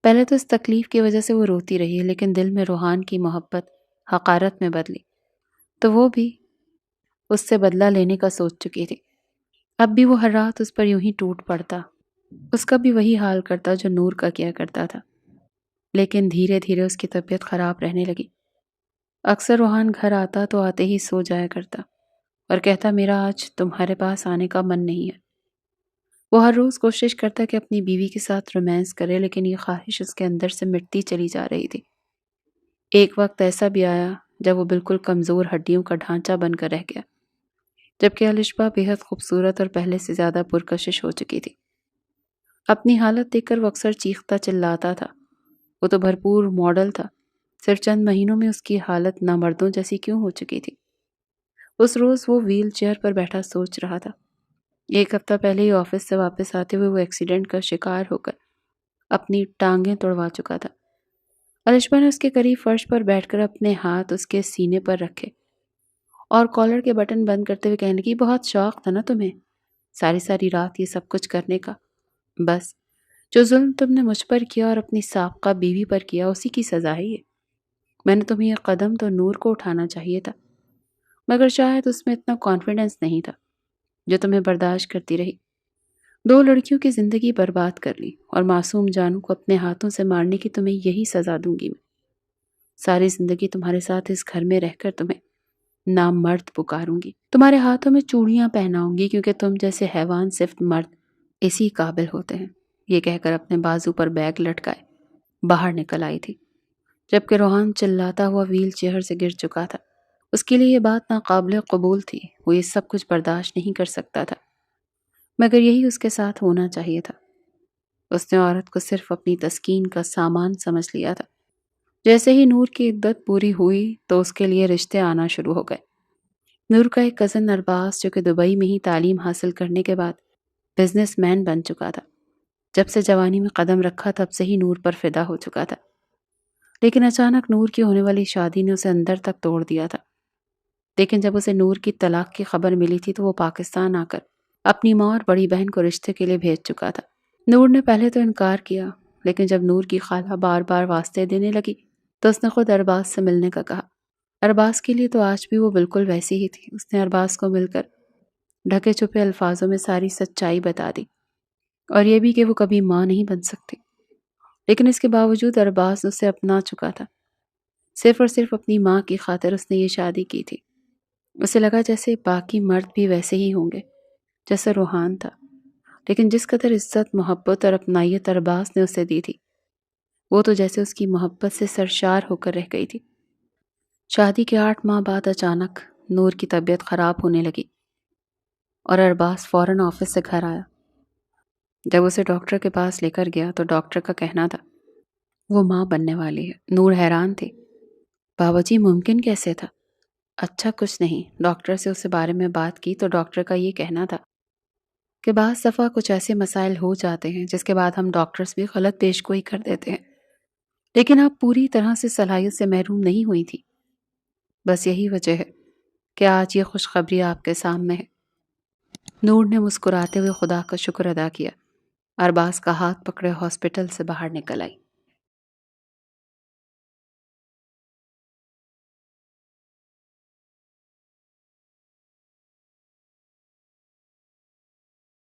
پہلے تو اس تکلیف کی وجہ سے وہ روتی رہی، لیکن دل میں روحان کی محبت حقارت میں بدلی تو وہ بھی اس سے بدلہ لینے کا سوچ چکی تھی۔ اب بھی وہ ہر رات اس پر یوں ہی ٹوٹ پڑتا، اس کا بھی وہی حال کرتا جو نور کا کیا کرتا تھا۔ لیکن دھیرے دھیرے اس کی طبیعت خراب رہنے لگی۔ اکثر روحان گھر آتا تو آتے ہی سو جایا کرتا اور کہتا میرا آج تمہارے پاس آنے کا من نہیں ہے۔ وہ ہر روز کوشش کرتا کہ اپنی بیوی کے ساتھ رومانس کرے، لیکن یہ خواہش اس کے اندر سے مٹتی چلی جا رہی تھی۔ ایک وقت ایسا بھی آیا جب وہ بالکل کمزور ہڈیوں کا ڈھانچہ بن کر رہ گیا، جبکہ الشبا بے حد خوبصورت اور پہلے سے زیادہ پرکشش ہو چکی تھی۔ اپنی حالت دیکھ کر وہ اکثر چیختا چلاتا تھا۔ وہ تو بھرپور ماڈل تھا، صرف چند مہینوں میں اس کی حالت نامردوں جیسی کیوں ہو چکی تھی؟ اس روز وہ ویل چیئر پر بیٹھا سوچ رہا تھا۔ 1 ہفتہ پہلے ہی آفس سے واپس آتے ہوئے وہ ایکسیڈنٹ کا شکار ہو کر اپنی ٹانگیں توڑوا چکا تھا۔ الشبا نے اس کے قریب فرش پر بیٹھ کر اپنے ہاتھ اس کے سینے پر رکھے اور کالر کے بٹن بند کرتے ہوئے کہنے لگی بہت شوق تھا نا تمہیں ساری رات یہ سب کچھ کرنے کا؟ بس جو ظلم تم نے مجھ پر کیا اور اپنی سابقہ بیوی پر کیا اسی کی سزا ہے یہ۔ میں نے تمہیں یہ قدم تو نور کو اٹھانا چاہیے تھا، مگر شاید اس میں اتنا کانفیڈنس نہیں تھا جو تمہیں برداشت کرتی رہی۔ 2 لڑکیوں کی زندگی برباد کر لی اور معصوم جانوں کو اپنے ہاتھوں سے مارنے کی تمہیں یہی سزا دوں گی میں۔ ساری زندگی تمہارے ساتھ اس گھر میں رہ کر تمہیں نامرد پکاروں گی، تمہارے ہاتھوں میں چوڑیاں پہناؤں گی کیونکہ تم جیسے حیوان صرف مرد اسی قابل ہوتے ہیں۔ یہ کہہ کر اپنے بازو پر بیگ لٹکائے باہر نکل آئی تھی، جبکہ روحان چلاتا ہوا ویل چیئر سے گر چکا تھا۔ اس کے لیے یہ بات ناقابل قبول تھی، وہ یہ سب کچھ برداشت نہیں کر سکتا تھا، مگر یہی اس کے ساتھ ہونا چاہیے تھا۔ اس نے عورت کو صرف اپنی تسکین کا سامان سمجھ لیا تھا۔ جیسے ہی نور کی عدت پوری ہوئی تو اس کے لیے رشتے آنا شروع ہو گئے۔ نور کا ایک کزن ارباز جو کہ دبئی میں ہی تعلیم حاصل کرنے کے بعد بزنس مین بن چکا تھا، جب سے جوانی میں قدم رکھا تب سے ہی نور پر فدا ہو چکا تھا، لیکن اچانک نور کی ہونے والی شادی نے اسے اندر تک توڑ دیا تھا۔ لیکن جب اسے نور کی طلاق کی خبر ملی تھی تو وہ پاکستان آ کر اپنی ماں اور بڑی بہن کو رشتے کے لیے بھیج چکا تھا۔ نور نے پہلے تو انکار کیا، لیکن جب نور کی خالہ بار بار واسطے دینے لگی تو اس نے خود ارباز سے ملنے کا کہا۔ ارباز کے لیے تو آج بھی وہ بالکل ویسی ہی تھی۔ اس نے ارباز کو مل کر ڈھکے چھپے الفاظوں میں ساری سچائی بتا دی، اور یہ بھی کہ وہ کبھی ماں نہیں بن سکتی، لیکن اس کے باوجود ارباز اسے اپنا چکا تھا۔ صرف اور صرف اپنی ماں کی خاطر اس نے یہ شادی کی تھی۔ اسے لگا جیسے باقی مرد بھی ویسے ہی ہوں گے جیسے روحان تھا، لیکن جس قدر عزت، محبت اور اپنائیت ارباز نے اسے دی تھی، وہ تو جیسے اس کی محبت سے سرشار ہو کر رہ گئی تھی۔ شادی کے 8 ماہ بعد اچانک نور کی طبیعت خراب ہونے لگی اور ارباز فوراً آفس سے گھر آیا۔ جب اسے ڈاکٹر کے پاس لے کر گیا تو ڈاکٹر کا کہنا تھا وہ ماں بننے والی ہے۔ نور حیران تھی، بابا جی ممکن کیسے تھا؟ اچھا کچھ نہیں، ڈاکٹر سے اس بارے میں بات کی تو ڈاکٹر کا یہ کہنا تھا کہ بعض دفعہ کچھ ایسے مسائل ہو جاتے ہیں جس کے بعد ہم ڈاکٹرز بھی غلط پیش گوئی کر دیتے ہیں، لیکن آپ پوری طرح سے صلاحیت سے محروم نہیں ہوئی تھی۔ بس یہی وجہ ہے کہ آج یہ خوشخبری آپ کے سامنے ہے۔ نور نے مسکراتے ہوئے خدا کا شکر ادا کیا۔ ارباز کا ہاتھ پکڑے ہاسپٹل سے باہر نکل آئی۔